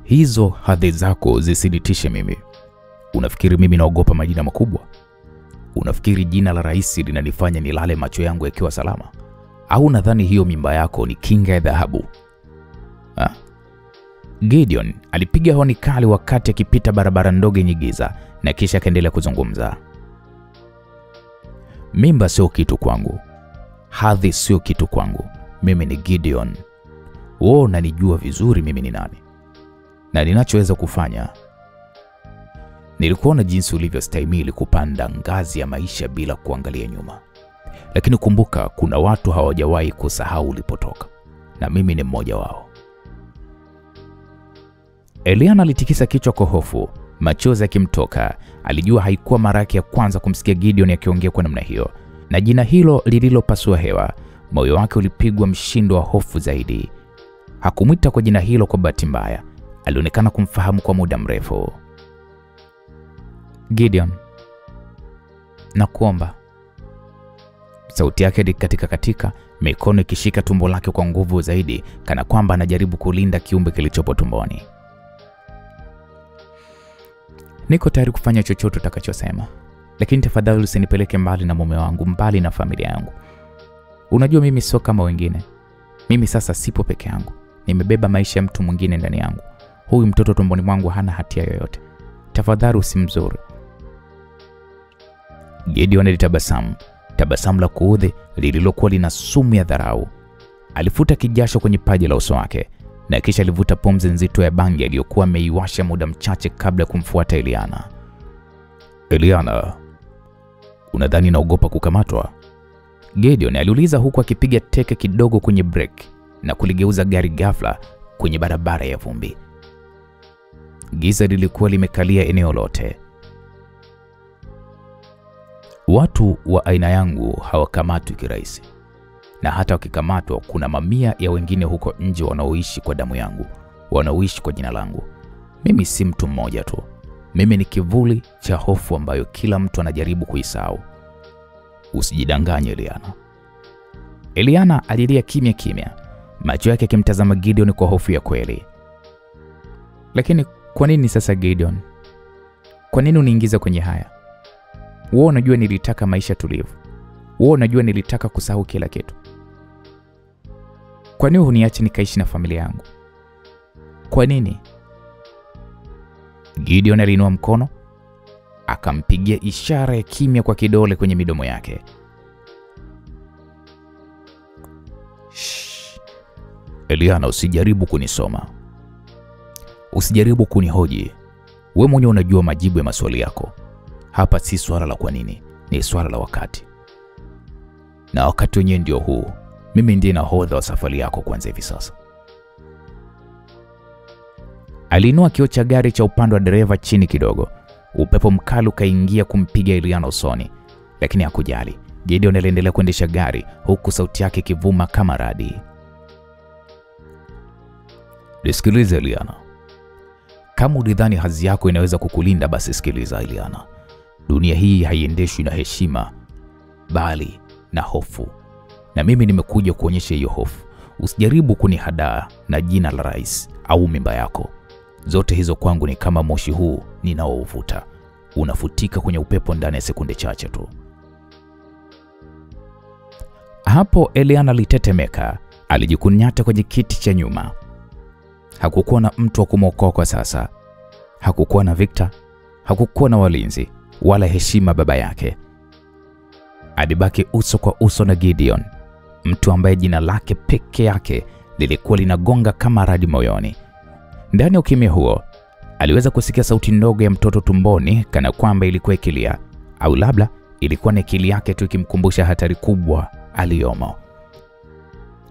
Hizo hadhi zako zisinitishe mimi. Unafikiri mimi naogopa majina makubwa? Unafikiri jina la rais linanifanya nilale macho yangu yakiwa salama? Au nadhani hiyo mimba yako ni kinga ya dhahabu? Gideon alipiga honi kali wakati akipita barabara ndogo yenye giza na kisha akaendelea kuzungumza. Mimba sio kitu kwangu. Hadhi sio kitu kwangu. Mimi ni Gideon. Wewe unanijua vizuri mimi ni nani na ninachoweza kufanya. Nilikuona jinsi ulivyostahimili kupanda ngazi ya maisha bila kuangalia nyuma. Lakini kumbuka, kuna watu hawajawahi kusahau ulipotoka, na mimi ni mmoja wao. Eliana alitikisa kichwa kwa hofu, machozi yakimtoka. Alijua haikuwa mara yake ya kwanza kumsikia Gideon akiongea kwa namna hiyo, na jina hilo lililopasua hewa, moyo wake ulipigwa mshindo wa hofu zaidi. Hakumwita kwa jina hilo kwa bahati mbaya, alionekana kumfahamu kwa muda mrefu. Gideon, nakuomba. Sauti yake katika, mikono ikishika tumbo lake kwa nguvu zaidi, kana kwamba anajaribu kulinda kiumbe kilichopo tumboni. Niko tayari kufanya chochote utakachosema, lakini tafadhali usinipeleke mbali na mume wangu, mbali na familia yangu. Unajua mimi sio kama wengine. Mimi sasa sipo peke yangu. Nimebeba maisha ya mtu mwingine ndani yangu. Huyu mtoto tumboni mwangu hana hatia yoyote. Tafadhali usimzuru. Gideon alitabasamu, tabasamu la kuudhi lililokuwa lina sumu ya dharau. Alifuta kijasho kwenye paji la uso wake na kisha alivuta pumzi nzito ya bangi aliyokuwa ameiwasha muda mchache kabla ya kumfuata Eliana. Eliana, unadhani naogopa kukamatwa? Gideon aliuliza huku akipiga teke kidogo kwenye brake na kuligeuza gari ghafla kwenye barabara ya vumbi. Giza lilikuwa limekalia eneo lote. Watu wa aina yangu hawakamatwi kirahisi, na hata wakikamatwa kuna mamia ya wengine huko nje wanaoishi kwa damu yangu, wanaoishi kwa jina langu. Mimi si mtu mmoja tu. Mimi ni kivuli cha hofu ambayo kila mtu anajaribu kuisahau. Usijidanganye Eliana. Eliana alilia kimya, macho yake yakimtazama Gideon kwa hofu ya kweli. Lakini kwa nini sasa Gideon? Kwa nini uniingiza kwenye haya? Wewe unajua nilitaka maisha tulivu. Wewe unajua nilitaka kusahau kila kitu. Kwa nini huniachi nikaishi na familia yangu? Kwa nini? Gideon aliinua mkono, akampigia ishara ya kimya kwa kidole kwenye midomo yake. Shh. Eliana, usijaribu kunisoma. Usijaribu kunihoji. Wewe mwenyewe unajua majibu ya maswali yako. Hapa si swala la kwa nini, ni swala la wakati. Na wakati wenyewe ndio huu. Mimi ndiye nahodha wa safari yako kuanzia hivi sasa. Aliinua kioo cha gari cha upande wa dereva chini kidogo. Upepo mkali ukaingia kumpiga Eliana usoni, lakini hakujali. Gideon aliendelea kuendesha gari huku sauti yake ikivuma kama radi. Nisikilize Eliana. Kama ulidhani hadhi yako inaweza kukulinda, basi sikiliza Eliana. Dunia hii haiendeshwi na heshima, bali na hofu. Na mimi nimekuja kuonyesha hiyo hofu. Usijaribu kunihadaa na jina la rais au mimba yako. Zote hizo kwangu ni kama moshi huu ninaouvuta. Unafutika kwenye upepo ndani ya sekunde chache tu. Hapo Eliana alitetemeka, alijikunyata kwenye kiti cha nyuma. Hakukuwa na mtu wa kumwokoa kwa sasa. Hakukuwa na Victor, hakukuwa na walinzi wala heshima baba yake. Alibaki uso kwa uso na Gideon, mtu ambaye jina lake peke yake lilikuwa linagonga kama radi moyoni. Ndani ya ukimya huo, aliweza kusikia sauti ndogo ya mtoto tumboni, kana kwamba ilikuwa ikilia, au labda ilikuwa ni akili yake tu ikimkumbusha hatari kubwa aliyomo.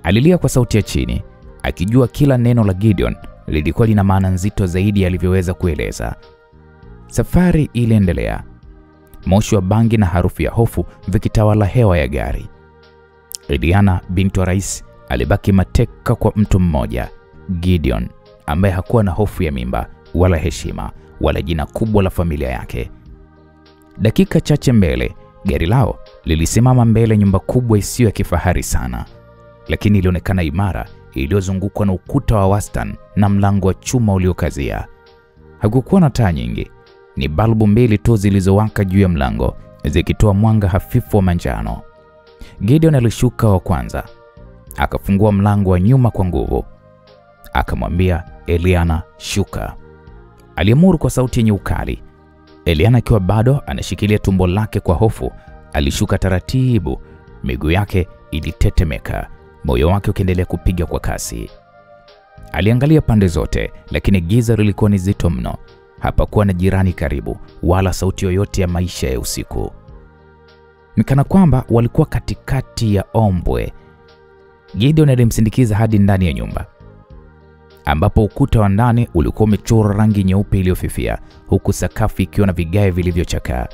Alilia kwa sauti ya chini, akijua kila neno la Gideon lilikuwa lina maana nzito zaidi alivyoweza kueleza. Safari iliendelea, moshi wa bangi na harufu ya hofu vikitawala hewa ya gari. Eliana binti wa rais alibaki mateka kwa mtu mmoja, Gideon, ambaye hakuwa na hofu ya mimba wala heshima wala jina kubwa la familia yake. Dakika chache mbele, gari lao lilisimama mbele nyumba kubwa isiyo ya kifahari sana, lakini ilionekana imara, iliyozungukwa na ukuta wa wastani na mlango wa chuma uliokazia. Hakukuwa na taa nyingi, ni balbu 2 tu zilizowaka juu ya mlango, zikitoa mwanga hafifu wa manjano. Gideon alishuka wa kwanza, akafungua mlango wa nyuma kwa nguvu. Akamwambia Eliana, shuka. Aliamuru kwa sauti yenye ukali. Eliana akiwa bado anashikilia tumbo lake kwa hofu, alishuka taratibu. Miguu yake ilitetemeka, moyo wake ukiendelea kupiga kwa kasi. Aliangalia pande zote, lakini giza lilikuwa ni zito mno. Hapakuwa na jirani karibu wala sauti yoyote ya maisha ya usiku. Nikana kwamba walikuwa katikati ya ombwe. Gideon alimsindikiza hadi ndani ya nyumba, ambapo ukuta wa ndani ulikuwa umechorwa rangi nyeupe iliyofifia, huku sakafu ikiwa na vigae vilivyochakaa.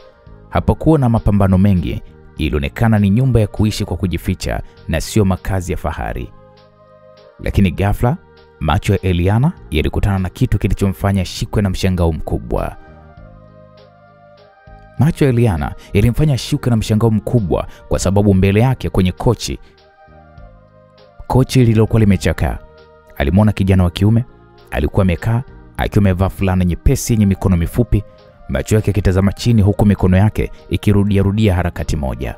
Hapakuwa na mapambano mengi, ilionekana ni nyumba ya kuishi kwa kujificha na sio makazi ya fahari. Lakini ghafla macho ya Eliana yalikutana na kitu kilichomfanya shikwe na mshangao mkubwa. Macho ya Eliana yalimfanya shikwe na mshangao mkubwa kwa sababu mbele yake kwenye kochi lililokuwa limechakaa, alimwona kijana wa kiume. Alikuwa amekaa akiwa amevaa fulana nyepesi yenye mikono mifupi, macho yake yakitazama chini, huku mikono yake ikirudia harakati moja,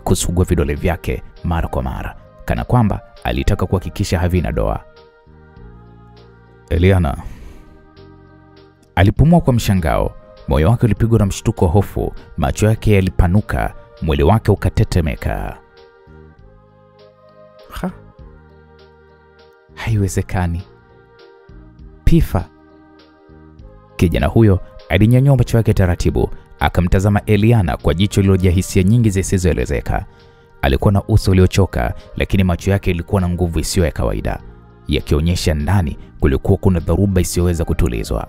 kusugua vidole vyake mara kwa mara, kana kwamba alitaka kuhakikisha havina doa. Eliana alipumua kwa mshangao, moyo wake ulipigwa na mshtuko wa hofu, macho yake yalipanuka, mwili wake ukatetemeka. Haiwezekani. Pifa. Kijana huyo alinyanyua macho yake taratibu, akamtazama Eliana kwa jicho lililojaa hisia nyingi zisizoelezeka. Alikuwa na uso uliochoka, lakini macho yake yalikuwa na nguvu isiyo ya kawaida, yakionyesha ndani kulikuwa kuna dharuba isiyoweza kutulizwa.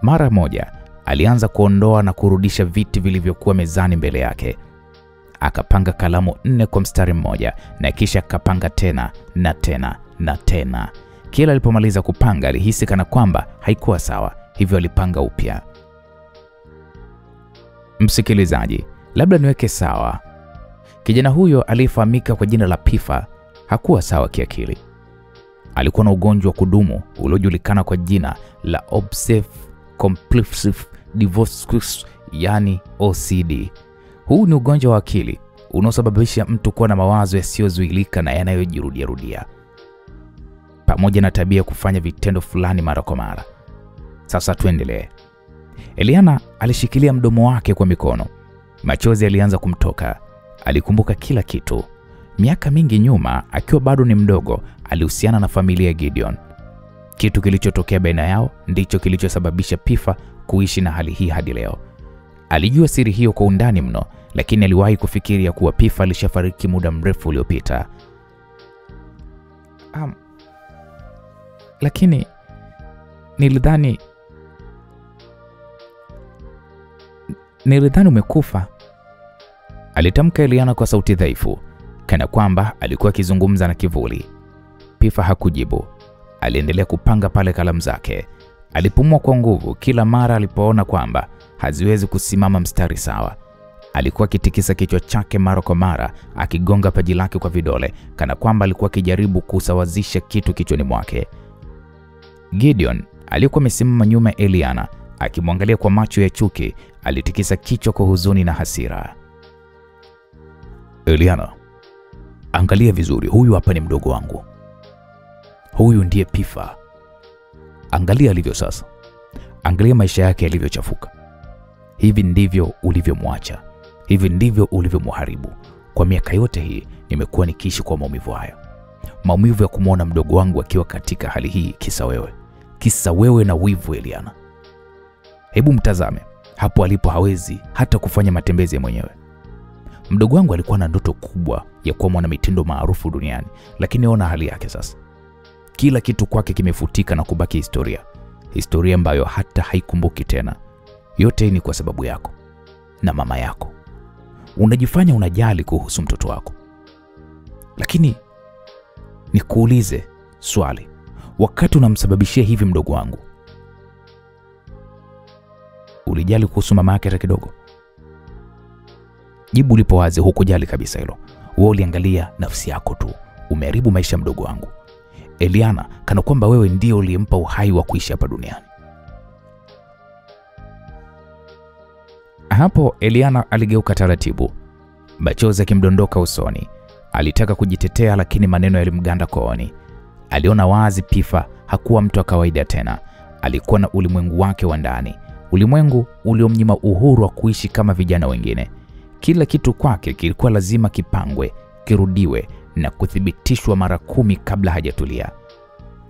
Mara moja alianza kuondoa na kurudisha viti vilivyokuwa mezani mbele yake. Akapanga kalamu 4 kwa mstari mmoja, na kisha akapanga tena na tena na tena. Kila alipomaliza kupanga alihisi kana kwamba haikuwa sawa, hivyo alipanga upya. Msikilizaji, labda niweke sawa. Kijana huyo aliyefahamika kwa jina la Pifa hakuwa sawa kiakili. Alikuwa na ugonjwa wa kudumu uliojulikana kwa jina la Obsessive Compulsive Disorder, yani OCD. Huu ni ugonjwa wa akili unaosababisha mtu kuwa na mawazo yasiyozuilika na yanayojirudia, pamoja na tabia kufanya vitendo fulani mara kwa mara. Sasa tuendelee. Eliana alishikilia mdomo wake kwa mikono. Machozi yalianza kumtoka. Alikumbuka kila kitu. Miaka mingi nyuma, akiwa bado ni mdogo, alihusiana na familia ya Gideon. Kitu kilichotokea baina yao ndicho kilichosababisha Pifa kuishi na hali hii hadi leo. Alijua siri hiyo kwa undani mno, lakini aliwahi kufikiria kuwa Pifa alishafariki muda mrefu uliopita. Lakini nilidhani umekufa, alitamka Eliana kwa sauti dhaifu, kana kwamba alikuwa akizungumza na kivuli. Pifa hakujibu. Aliendelea kupanga pale kalamu zake. Alipumua kwa nguvu kila mara alipoona kwamba haziwezi kusimama mstari sawa. Alikuwa akitikisa kichwa chake mara kwa mara, akigonga paji lake kwa vidole, kana kwamba alikuwa akijaribu kusawazisha kitu kichwani mwake. Gideon aliyekuwa amesimama nyuma ya Eliana, akimwangalia kwa macho ya chuki, alitikisa kichwa kwa huzuni na hasira. Eliana, angalia vizuri, huyu hapa ni mdogo wangu. Huyu ndiye Pifa. Angalia alivyo sasa. Angalia maisha yake yalivyochafuka. Hivi ndivyo ulivyomwacha. Hivi ndivyo ulivyomharibu. Kwa miaka yote hii nimekuwa nikiishi kwa maumivu haya. Maumivu ya kumwona mdogo wangu akiwa katika hali hii, kisa wewe na wivu. Eliana, hebu mtazame hapo alipo, hawezi hata kufanya matembezi ya mwenyewe. Mdogo wangu alikuwa na ndoto kubwa ya kuwa mwanamitindo maarufu duniani, lakini ona hali yake sasa. Kila kitu kwake kimefutika na kubaki historia ambayo hata haikumbuki tena. Yote ni kwa sababu yako na mama yako. Unajifanya unajali kuhusu mtoto wako. Lakini nikuulize swali, wakati unamsababishia hivi mdogo wangu, ulijali kuhusu mama yake hata kidogo? Jibu lipo wazi, hukujali kabisa hilo. Wewe uliangalia nafsi yako tu. Umeharibu maisha mdogo wangu. Eliana, kana kwamba wewe ndio uliyempa uhai wa kuishi hapa duniani. Hapo Eliana aligeuka taratibu, machozi yakimdondoka usoni. Alitaka kujitetea, lakini maneno yalimganda kooni. Aliona wazi Pifa hakuwa mtu wa kawaida tena. Alikuwa na ulimwengu wake wa ndani, ulimwengu uliomnyima uhuru wa kuishi kama vijana wengine. Kila kitu kwake kilikuwa lazima kipangwe, kirudiwe na kuthibitishwa mara 10 kabla hajatulia.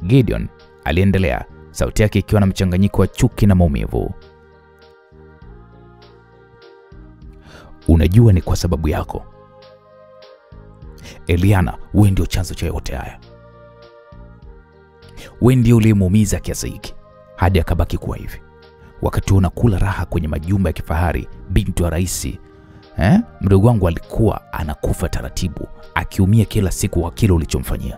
Gideon aliendelea, sauti yake ikiwa na mchanganyiko wa chuki na maumivu. Unajua ni kwa sababu yako Eliana, wewe ndio chanzo cha yote haya. Wewe ndio uliyemuumiza kiasi hiki hadi akabaki kuwa hivi. Wakati unakula raha kwenye majumba ya kifahari, binti wa rais, mdogo wangu alikuwa anakufa taratibu, akiumia kila siku kwa kile ulichomfanyia.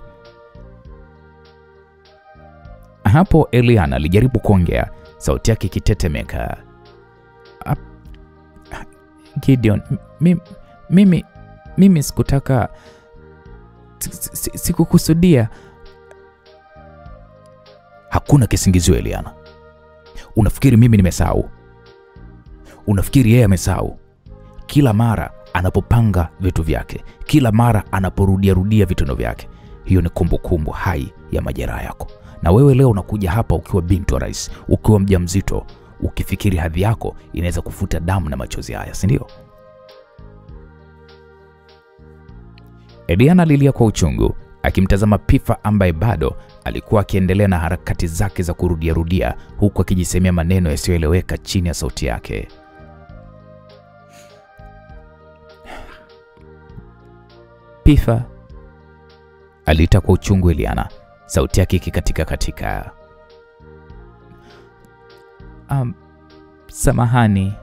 Hapo Eliana alijaribu kuongea, sauti yake ikitetemeka. Gideon, mimi sikutaka, sikukusudia. Hakuna kisingizio Eliana. Unafikiri mimi nimesahau? Unafikiri yeye amesahau? Kila mara anapopanga vitu vyake, kila mara anaporudia vitendo vyake, hiyo ni kumbukumbu hai ya majeraha yako. Na wewe leo unakuja hapa ukiwa binti wa rais, ukiwa mjamzito, ukifikiri hadhi yako inaweza kufuta damu na machozi haya, si ndio? Eliana alilia kwa uchungu, akimtazama Pifa ambaye bado alikuwa akiendelea na harakati zake za kurudia huku akijisemea maneno yasiyoeleweka chini ya sauti yake. Pifa, aliita kwa uchungu Eliana, sauti yake ikikatika. Samahani.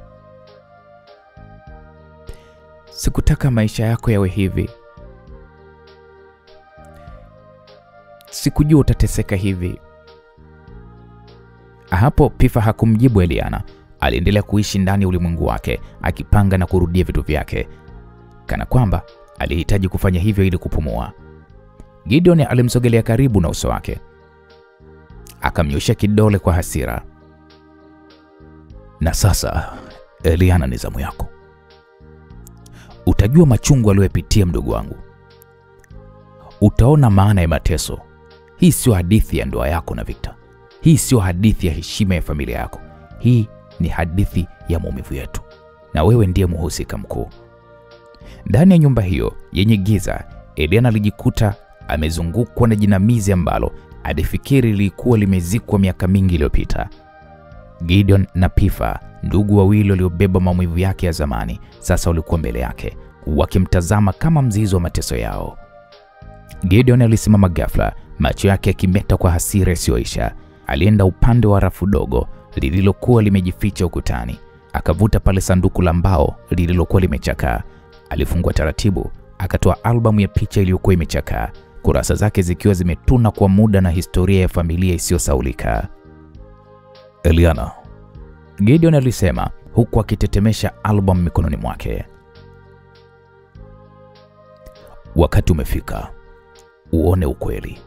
Sikutaka maisha yako yawe hivi. Sikujua utateseka hivi. Hapo Pifa hakumjibu Eliana. Aliendelea kuishi ndani ya ulimwengu wake, akipanga na kurudia vitu vyake, kana kwamba alihitaji kufanya hivyo ili kupumua. Gideon alimsogelea karibu na uso wake, akamnyoshia kidole kwa hasira. Na sasa Eliana, ni zamu yako. Utajua machungu aliyopitia mdogo wangu. Utaona maana ya mateso. Hii sio hadithi ya ndoa yako na Victor. Hii sio hadithi ya heshima ya familia yako. Hii ni hadithi ya maumivu yetu, na wewe ndiye mhusika mkuu. Ndani ya nyumba hiyo yenye giza, Eliana alijikuta amezungukwa na jinamizi ambalo alifikiri lilikuwa limezikwa miaka mingi iliyopita. Gideon na Pifa, ndugu wawili waliobeba maumivu yake ya zamani, sasa walikuwa mbele yake, wakimtazama kama mzizi wa mateso yao. Gideon alisimama ghafla, macho yake yakimeta kwa hasira isiyoisha. Alienda upande wa rafu dogo lililokuwa limejificha ukutani, akavuta pale sanduku la mbao lililokuwa limechakaa. Alifungua taratibu, akatoa albamu ya picha iliyokuwa imechakaa, kurasa zake zikiwa zimetuna kwa muda na historia ya familia isiyosaulika. Eliana, Gideon alisema huku akitetemesha albamu mikononi mwake. Wakati umefika uone ukweli.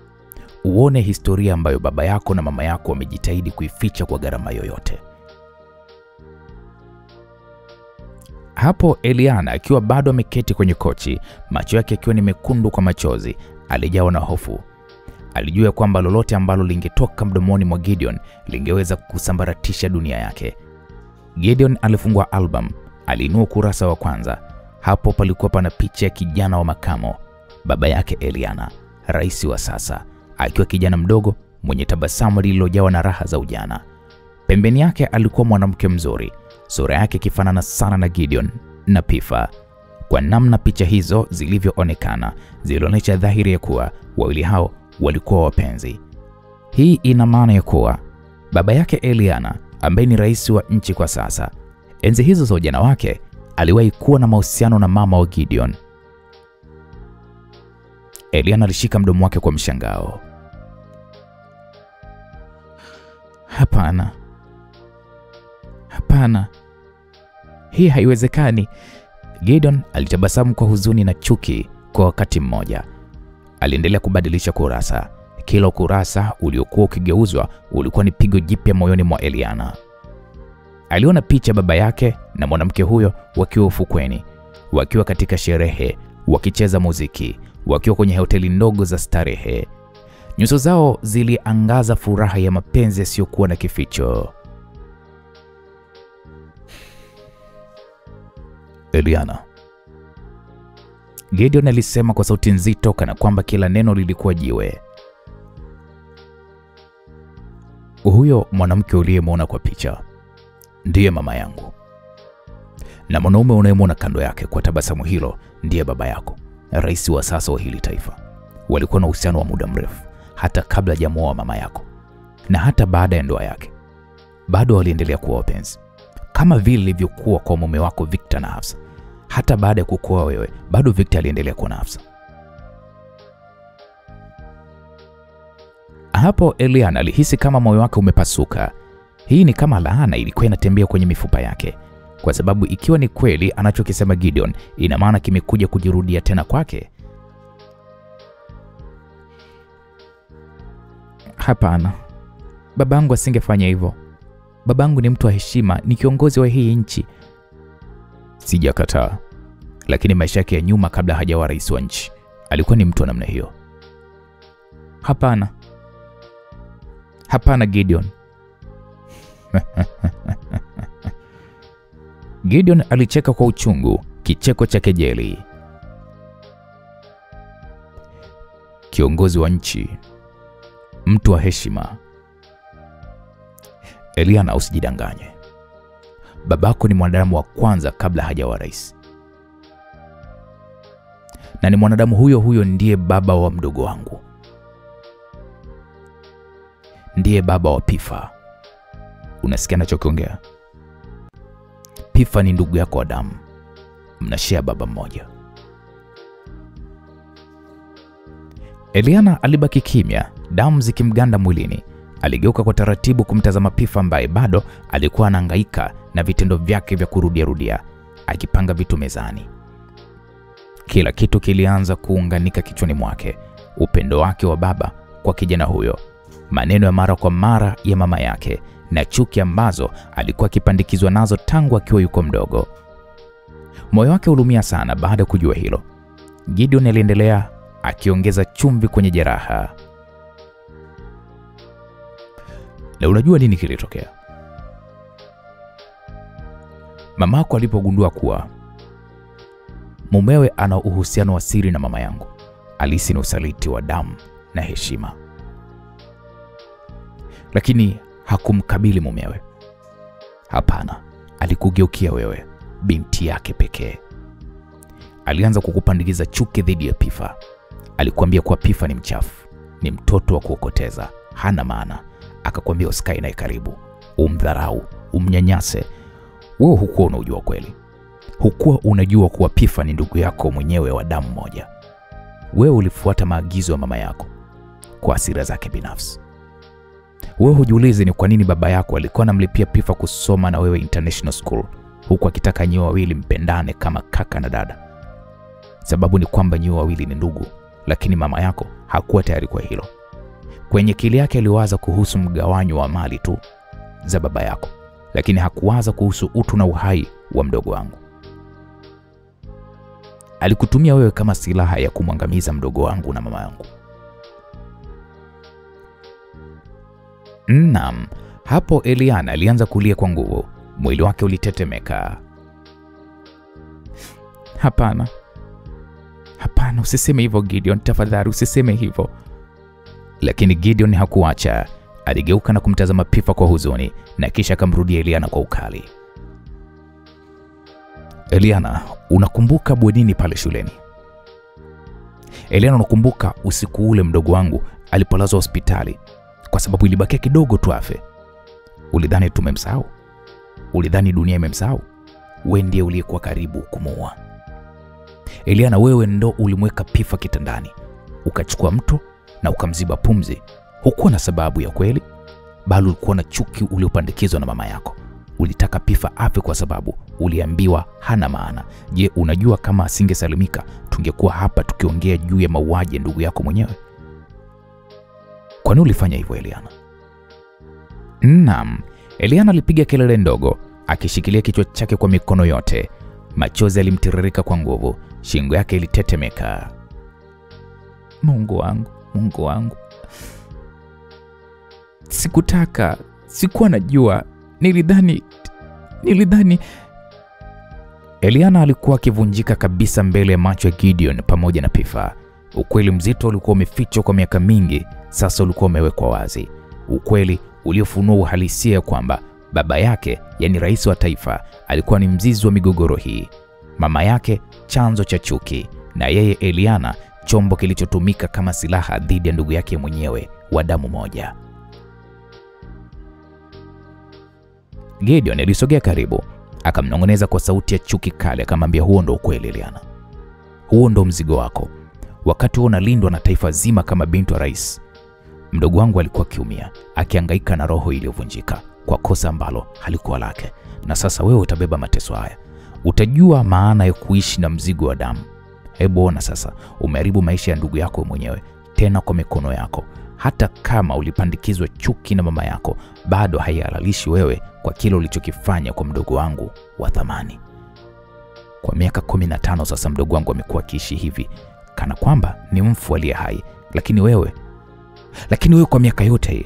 Uone historia ambayo baba yako na mama yako wamejitahidi kuificha kwa gharama yoyote. Hapo Eliana akiwa bado ameketi kwenye kochi, macho yake yakiwa ni mekundu kwa machozi, alijawa na hofu. Alijua kwamba lolote ambalo lingetoka mdomoni mwa Gideon lingeweza kusambaratisha dunia yake. Gideon alifungua album, aliinua kurasa wa kwanza. Hapo palikuwa pana picha ya kijana wa makamo, baba yake Eliana, rais wa sasa, akiwa kijana mdogo mwenye tabasamu lililojawa na raha za ujana. Pembeni yake alikuwa mwanamke mzuri, sura yake ikifanana sana na Gideon na Pifa. Kwa namna picha hizo zilivyoonekana, zilionyesha dhahiri ya kuwa wawili hao walikuwa wapenzi. Hii ina maana ya kuwa baba yake Eliana, ambaye ni rais wa nchi kwa sasa, enzi hizo za ujana wake aliwahi kuwa na mahusiano na mama wa Gideon. Eliana alishika mdomo wake kwa mshangao. Hapana. Hapana. Hii haiwezekani. Gideon alitabasamu kwa huzuni na chuki kwa wakati mmoja. Aliendelea kubadilisha kurasa. Kila ukurasa uliokuwa ukigeuzwa ulikuwa ni pigo jipya moyoni mwa Eliana. Aliona picha baba yake na mwanamke huyo wakiwa ufukweni, wakiwa katika sherehe, wakicheza muziki, wakiwa kwenye hoteli ndogo za starehe. Nyuso zao ziliangaza furaha ya mapenzi yasiyokuwa na kificho. Eliana, Gideon alisema kwa sauti nzito kana kwamba kila neno lilikuwa jiwe. Huyo mwanamke uliyemwona kwa picha ndiye mama yangu. Na mwanaume unayemwona kando yake kwa tabasamu hilo ndiye baba yako, rais wa sasa wa hili taifa. Walikuwa na uhusiano wa muda mrefu, hata kabla hajamuoa mama yako. Na hata baada ya ndoa yake, bado waliendelea kuwa wapenzi. Kama vile ilivyokuwa kwa mume wako Victor na Hafsa. Hata baada ya kukuoa wewe, bado Victor aliendelea kuwa na Hafsa. Hapo Eliana alihisi kama moyo wake umepasuka. Hii ni kama laana ilikuwa inatembea kwenye mifupa yake. Kwa sababu ikiwa ni kweli anachokisema Gideon, ina maana kimekuja kujirudia tena kwake. Hapana. Babangu asingefanya hivyo. Babangu ni mtu wa heshima, ni kiongozi wa hii nchi. Sijakataa. Lakini maisha yake ya nyuma kabla hajawa rais wa nchi, alikuwa ni mtu wa namna hiyo. Hapana. Hapana Gideon. Gideon alicheka kwa uchungu, kicheko cha kejeli. Kiongozi wa nchi, mtu wa heshima. Eliana, usijidanganye. Babako ni mwanadamu wa kwanza kabla hajawa rais. Na ni mwanadamu huyo huyo ndiye baba wa mdogo wangu. Ndiye baba wa Pifa. Unasikia anachokiongea? Pifa ni ndugu yako wa damu. Mnashare baba mmoja. Eliana alibaki kimya, damu zikimganda mwilini. Aligeuka kwa taratibu kumtazama Pifa ambaye bado alikuwa anahangaika na vitendo vyake vya kurudia, akipanga vitu mezani. Kila kitu kilianza kuunganika kichwani mwake. Upendo wake wa baba kwa kijana huyo, maneno ya mara kwa mara ya mama yake, na chuki ambazo alikuwa akipandikizwa nazo tangu akiwa yuko mdogo. Moyo wake ulumia sana baada ya kujua hilo. Gideon aliendelea akiongeza chumvi kwenye jeraha. Na unajua nini kilitokea? Mamako alipogundua kuwa mumewe ana uhusiano wa siri na mama yangu, alihisi ni usaliti wa damu na heshima. Lakini hakumkabili mumewe. Hapana, alikugeukia wewe, binti yake pekee. Alianza kukupandikiza chuki dhidi ya Pifa. Alikwambia kuwa Pifa ni mchafu, ni mtoto wa kuokoteza, hana maana. Akakwambia usikae naye karibu, umdharau, umnyanyase. Wewe hukuwa unajua kweli. Hukuwa unajua kuwa Pifa ni ndugu yako mwenyewe wa damu moja. Wewe ulifuata maagizo ya mama yako kwa hasira zake binafsi. Wewe hujiulize ni kwa nini baba yako alikuwa anamlipia Pifa kusoma na wewe international school, huku akitaka nyoa wawili mpendane kama kaka na dada. Sababu ni kwamba nyoa wawili ni ndugu, lakini mama yako hakuwa tayari kwa hilo. Kwenye akili yake aliwaza kuhusu mgawanyo wa mali tu za baba yako, lakini hakuwaza kuhusu utu na uhai wa mdogo wangu. Alikutumia wewe kama silaha ya kumwangamiza mdogo wangu na mama yangu. Naam, hapo Eliana alianza kulia kwa nguvu. Mwili wake ulitetemeka. Hapana. Hapana, usiseme hivyo Gideon, tafadhali usiseme hivyo. Lakini Gideon hakuacha. Aligeuka na kumtazama Pifa kwa huzuni, na kisha akamrudia Eliana kwa ukali. Eliana, unakumbuka bwenini pale shuleni? Eliana, unakumbuka usiku ule mdogo wangu alipolazwa hospitali kwa sababu ilibakia kidogo tu afe? Ulidhani tumemsahau? Ulidhani dunia imemsahau? Wewe ndiye uliyekuwa karibu kumuua. Eliana, wewe ndo ulimweka Pifa kitandani, ukachukua mto na ukamziba pumzi. Hukuwa na sababu ya kweli, bali ulikuwa na chuki uliopandikizwa na mama yako. Ulitaka Pifa afe kwa sababu uliambiwa hana maana. Je, unajua kama asingesalimika tungekuwa hapa tukiongea juu ya mauaji ya ndugu yako mwenyewe? Kwa nini ulifanya hivyo Eliana? Naam, Eliana alipiga kelele ndogo, akishikilia kichwa chake kwa mikono yote. Machozi yalimtiririka kwa nguvu, shingo yake ilitetemeka. Mungu wangu, Mungu wangu. Sikutaka, sikuwa najua. Nilidhani. Eliana alikuwa akivunjika kabisa mbele ya macho ya Gideon pamoja na Pifa. Ukweli mzito ulikuwa umefichwa kwa miaka mingi, sasa ulikuwa umewekwa wazi. Ukweli uliofunua uhalisia kwamba baba yake, yani rais wa taifa, alikuwa ni mzizi wa migogoro hii. Mama yake chanzo cha chuki, na yeye Eliana chombo kilichotumika kama silaha dhidi ya ndugu yake mwenyewe wa damu moja. Gideon alisogea karibu, akamnong'oneza kwa sauti ya chuki kali, akamwambia, huo ndo ukweli Eliana. Huo ndo mzigo wako. Wakati unalindwa na taifa zima kama binti wa rais, mdogo wangu alikuwa kiumia, akihangaika na roho iliyovunjika kwa kosa ambalo halikuwa lake. Na sasa wewe utabeba mateso haya. Utajua maana ya kuishi na mzigo wa damu. Hebu ona sasa, umeharibu maisha ya ndugu yako mwenyewe, tena kwa mikono yako. Hata kama ulipandikizwa chuki na mama yako, bado haihalalishi wewe kwa kile ulichokifanya kwa mdogo wangu wa thamani. Kwa miaka 15 sasa mdogo wangu amekuwa akiishi hivi kana kwamba ni mfu aliye hai, lakini wewe kwa miaka yote hii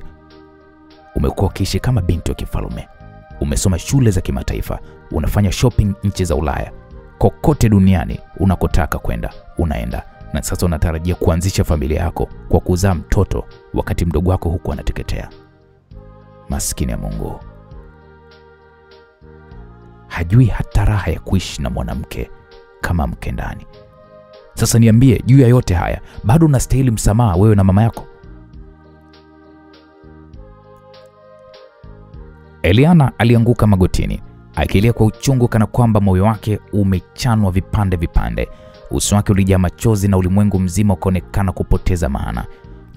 umekuwa ukiishi kama binti wa kifalme. Umesoma shule za kimataifa, unafanya shopping nchi za Ulaya, kokote duniani unakotaka kwenda unaenda, na sasa unatarajia kuanzisha familia yako kwa kuzaa mtoto wakati mdogo wako huko anateketea. Maskini ya Mungu. Hajui hata raha ya kuishi na mwanamke kama mke ndani. Sasa niambie, juu ya yote haya bado unastahili msamaha wewe na mama yako? Eliana alianguka magotini, akilia kwa uchungu kana kwamba moyo wake umechanwa vipande vipande. Uso wake ulijaa machozi na ulimwengu mzima ukaonekana kupoteza maana.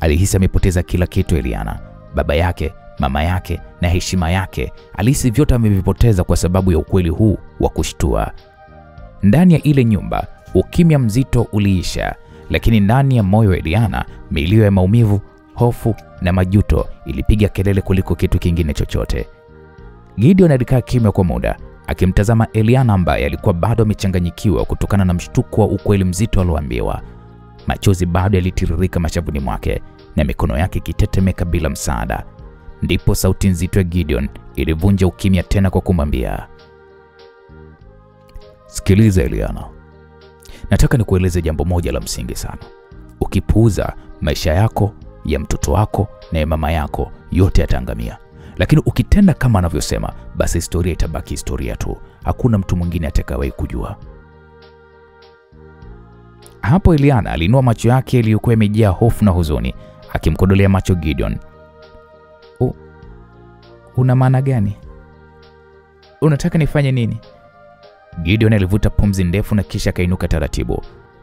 Alihisi amepoteza kila kitu Eliana. Baba yake, mama yake na heshima yake. Alihisi vyote amevipoteza kwa sababu ya ukweli huu wa kushtua. Ndani ya ile nyumba, ukimya mzito uliisha, lakini ndani ya moyo wa Eliana, milio ya maumivu, hofu na majuto ilipiga kelele kuliko kitu kingine chochote. Gideon alikaa kimya kwa muda, akimtazama Eliana ambaye alikuwa bado amechanganyikiwa kutokana na mshtuko wa ukweli mzito alioambiwa. Machozi bado yalitiririka mashavuni mwake na mikono yake ikitetemeka bila msaada. Ndipo sauti nzito ya Gideon ilivunja ukimya tena kwa kumwambia, sikiliza Eliana, nataka nikueleze jambo moja la msingi sana. Ukipuuza, maisha yako, ya mtoto wako na ya mama yako yote yataangamia. Lakini ukitenda kama anavyosema, basi historia itabaki historia tu. Hakuna mtu mwingine atakayewahi kujua. Hapo Eliana alinua macho yake yaliyokuwa yamejaa hofu na huzuni, akimkodolea macho Gideon. Una maana gani? Unataka nifanye nini? Gideon alivuta pumzi ndefu na kisha kainuka taratibu,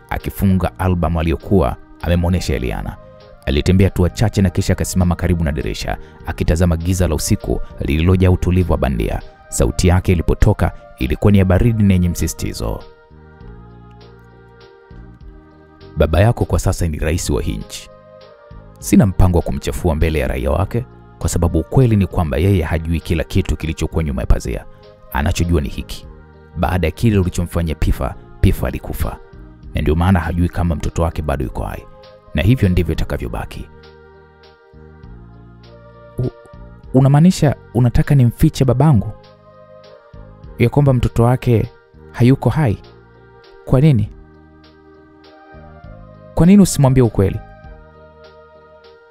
akifunga albamu aliyokuwa amemwonesha Eliana. Alitembea hatua chache na kisha akasimama karibu na dirisha, akitazama giza la usiku lililojaa utulivu wa bandia. Sauti yake ilipotoka ilikuwa ni ya baridi na yenye msisitizo. Baba yako kwa sasa ni rais wa nchi. Sina mpango wa kumchafua mbele ya raia wake, kwa sababu ukweli ni kwamba yeye hajui kila kitu kilichokuwa nyuma ya pazia. Anachojua ni hiki: baada ya kile ulichomfanyia Pifa alikufa, na ndio maana hajui kama mtoto wake bado yuko hai, na hivyo ndivyo itakavyobaki. Unamaanisha unataka nimfiche babangu ya kwamba mtoto wake hayuko hai? Kwa nini? Kwa nini usimwambie ukweli?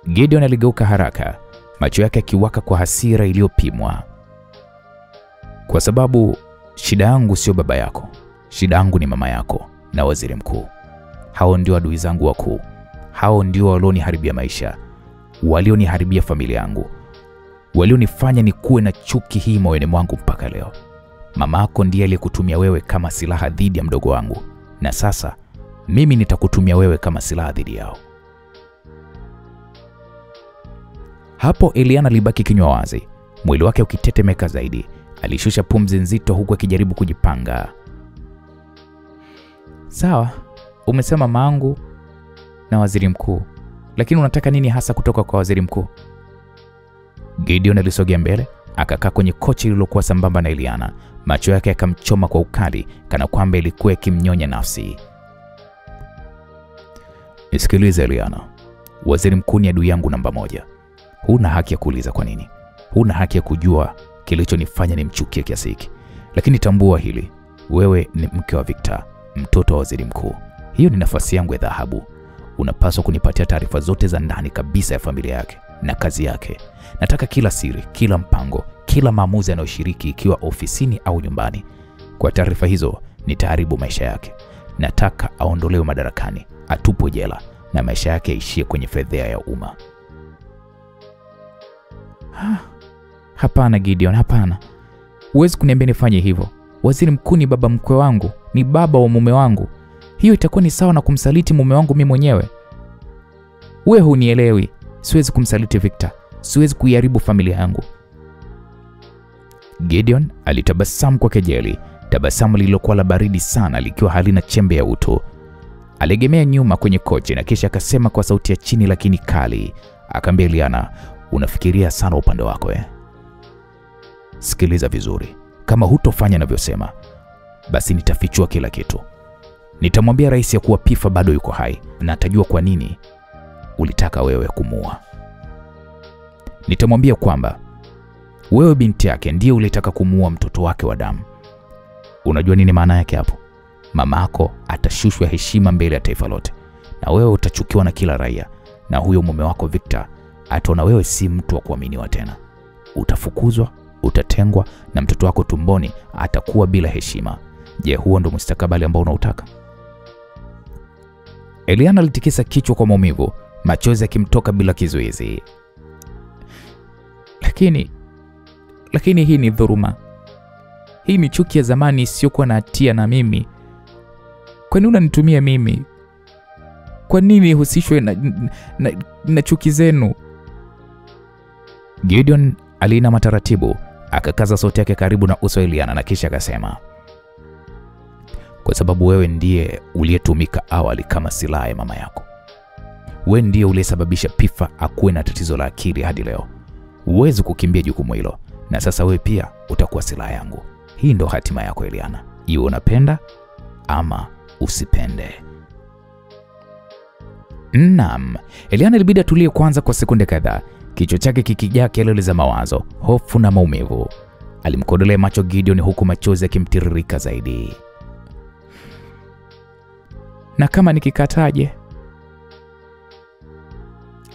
Gideon aligeuka haraka, macho yake yakiwaka kwa hasira iliyopimwa. Kwa sababu shida yangu sio baba yako. Shida yangu ni mama yako na waziri mkuu. Hao ndio adui zangu wakuu. Hao ndio walioniharibia maisha, walioniharibia familia yangu, walionifanya nikuwe na chuki hii moyoni mwangu mpaka leo. Mama yako ndiye aliyekutumia wewe kama silaha dhidi ya mdogo wangu, na sasa mimi nitakutumia wewe kama silaha dhidi yao. Hapo Eliana alibaki kinywa wazi, mwili wake ukitetemeka zaidi. Alishusha pumzi nzito huku akijaribu kujipanga. Sawa, umesema mamangu na waziri mkuu, lakini unataka nini hasa kutoka kwa waziri mkuu? Gideon alisogea mbele, akakaa kwenye kochi lililokuwa sambamba na Eliana. Macho yake yakamchoma kwa ukali, kana kwamba ilikuwa ikimnyonya nafsi. Nisikilize Eliana, waziri mkuu ni adui yangu namba 1. Huna haki ya kuuliza kwa nini. Huna haki ya kujua kilichonifanya nimchukie kiasi hiki. Lakini tambua hili, wewe ni mke wa Victor, mtoto wa waziri mkuu. Hiyo ni nafasi yangu ya dhahabu. Unapaswa kunipatia taarifa zote za ndani kabisa ya familia yake na kazi yake. Nataka kila siri, kila mpango, kila maamuzi anayoshiriki, ikiwa ofisini au nyumbani. Kwa taarifa hizo nitaharibu maisha yake. Nataka aondolewe madarakani, atupwe jela na maisha yake yaishie kwenye fedheha ya umma. Hapana Gideon, hapana. Huwezi kuniambia nifanye hivyo. Waziri mkuu ni baba mkwe wangu, ni baba wa mume wangu. Hiyo itakuwa ni sawa na kumsaliti mume wangu mimi mwenyewe. Wewe hunielewi. Siwezi kumsaliti Victor. Siwezi kuiharibu familia yangu. Gideon alitabasamu kwa kejeli, tabasamu lililokuwa la baridi sana, likiwa halina chembe ya utu. Aligemea nyuma kwenye kochi na kisha akasema kwa sauti ya chini lakini kali, akamwambia Eliana, unafikiria sana upande wako Sikiliza vizuri. Kama hutofanya ninavyosema, basi nitafichua kila kitu. Nitamwambia rais ya kuwa Pifa bado yuko hai na atajua kwa nini ulitaka wewe kumuua. Nitamwambia kwamba wewe binti yake ndiye ulitaka kumuua mtoto wake wa damu. Unajua nini maana yake hapo? Mamako atashushwa heshima mbele ya taifa lote, na wewe utachukiwa na kila raia, na huyo mume wako Victor ataona wewe si mtu wa kuaminiwa tena. Utafukuzwa, utatengwa, na mtoto wako tumboni atakuwa bila heshima. Je, huo ndo mustakabali ambao unautaka? Eliana alitikisa kichwa kwa maumivu, machozi yakimtoka bila kizuizi. Lakini hii ni dhuluma. Hii ni chuki ya zamani isiyokuwa na hatia na mimi. Kwa nini unanitumia mimi? Kwa nini husishwe na chuki zenu? Gideon aliinama taratibu, akakaza sauti yake karibu na uso wa Eliana na kisha akasema, kwa sababu wewe ndiye uliyetumika awali kama silaha ya mama yako. Wewe ndiye uliyesababisha Pifa akuwe na tatizo la akili hadi leo. Huwezi kukimbia jukumu hilo, na sasa wewe pia utakuwa silaha yangu. Hii ndo hatima yako Eliana, iwe unapenda ama usipende. Naam, Eliana ilibidi atulie kwanza kwa sekunde kadhaa, kichwa chake kikijaa kelele za mawazo, hofu na maumivu. Alimkodolea macho Gideon huku machozi yakimtiririka zaidi. Na kama nikikataje?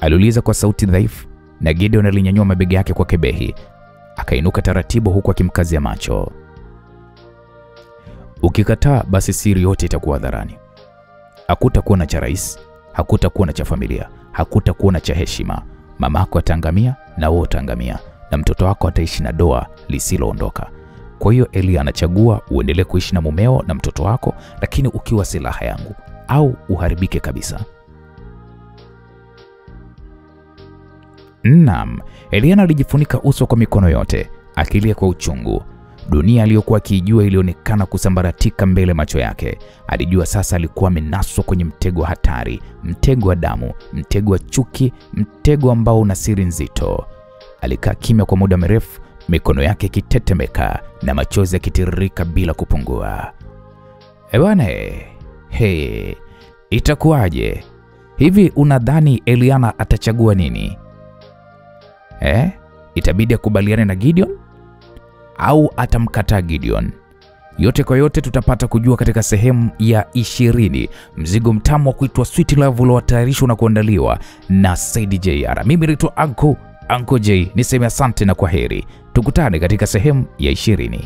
Aliuliza kwa sauti dhaifu, na Gideon alinyanyua mabega yake kwa kebehi. Akainuka taratibu huku akimkazia macho. Ukikataa basi siri yote itakuwa hadharani. Hakutakuwa na cha rais, hakutakuwa na cha familia, hakutakuwa na cha heshima. Mamako ataangamia na wewe utaangamia, na mtoto wako ataishi na doa lisiloondoka. Kwa hiyo Eli anachagua uendelee kuishi na mumeo na mtoto wako, lakini ukiwa silaha yangu, au uharibike kabisa. Naam, Eliana alijifunika uso kwa mikono yote, akilia kwa uchungu. Dunia aliyokuwa akijua ilionekana kusambaratika mbele macho yake. Alijua sasa alikuwa amenaswa kwenye mtego wa hatari, mtego wa damu, mtego wa chuki, mtego ambao una siri nzito. Alikaa kimya kwa muda mrefu, mikono yake ikitetemeka na machozi yakitiririka bila kupungua. Bwana, itakuwaje? Hivi unadhani Eliana atachagua nini? Itabidi akubaliane na Gideon au atamkataa Gideon? Yote kwa yote tutapata kujua katika sehemu ya 20. Mzigo mtamu wa kuitwa Sweet Love uliotayarishwa na kuandaliwa na Said JR. Mimi naitwa Uncle J. Niseme asante na kwaheri. Tukutane katika sehemu ya 20.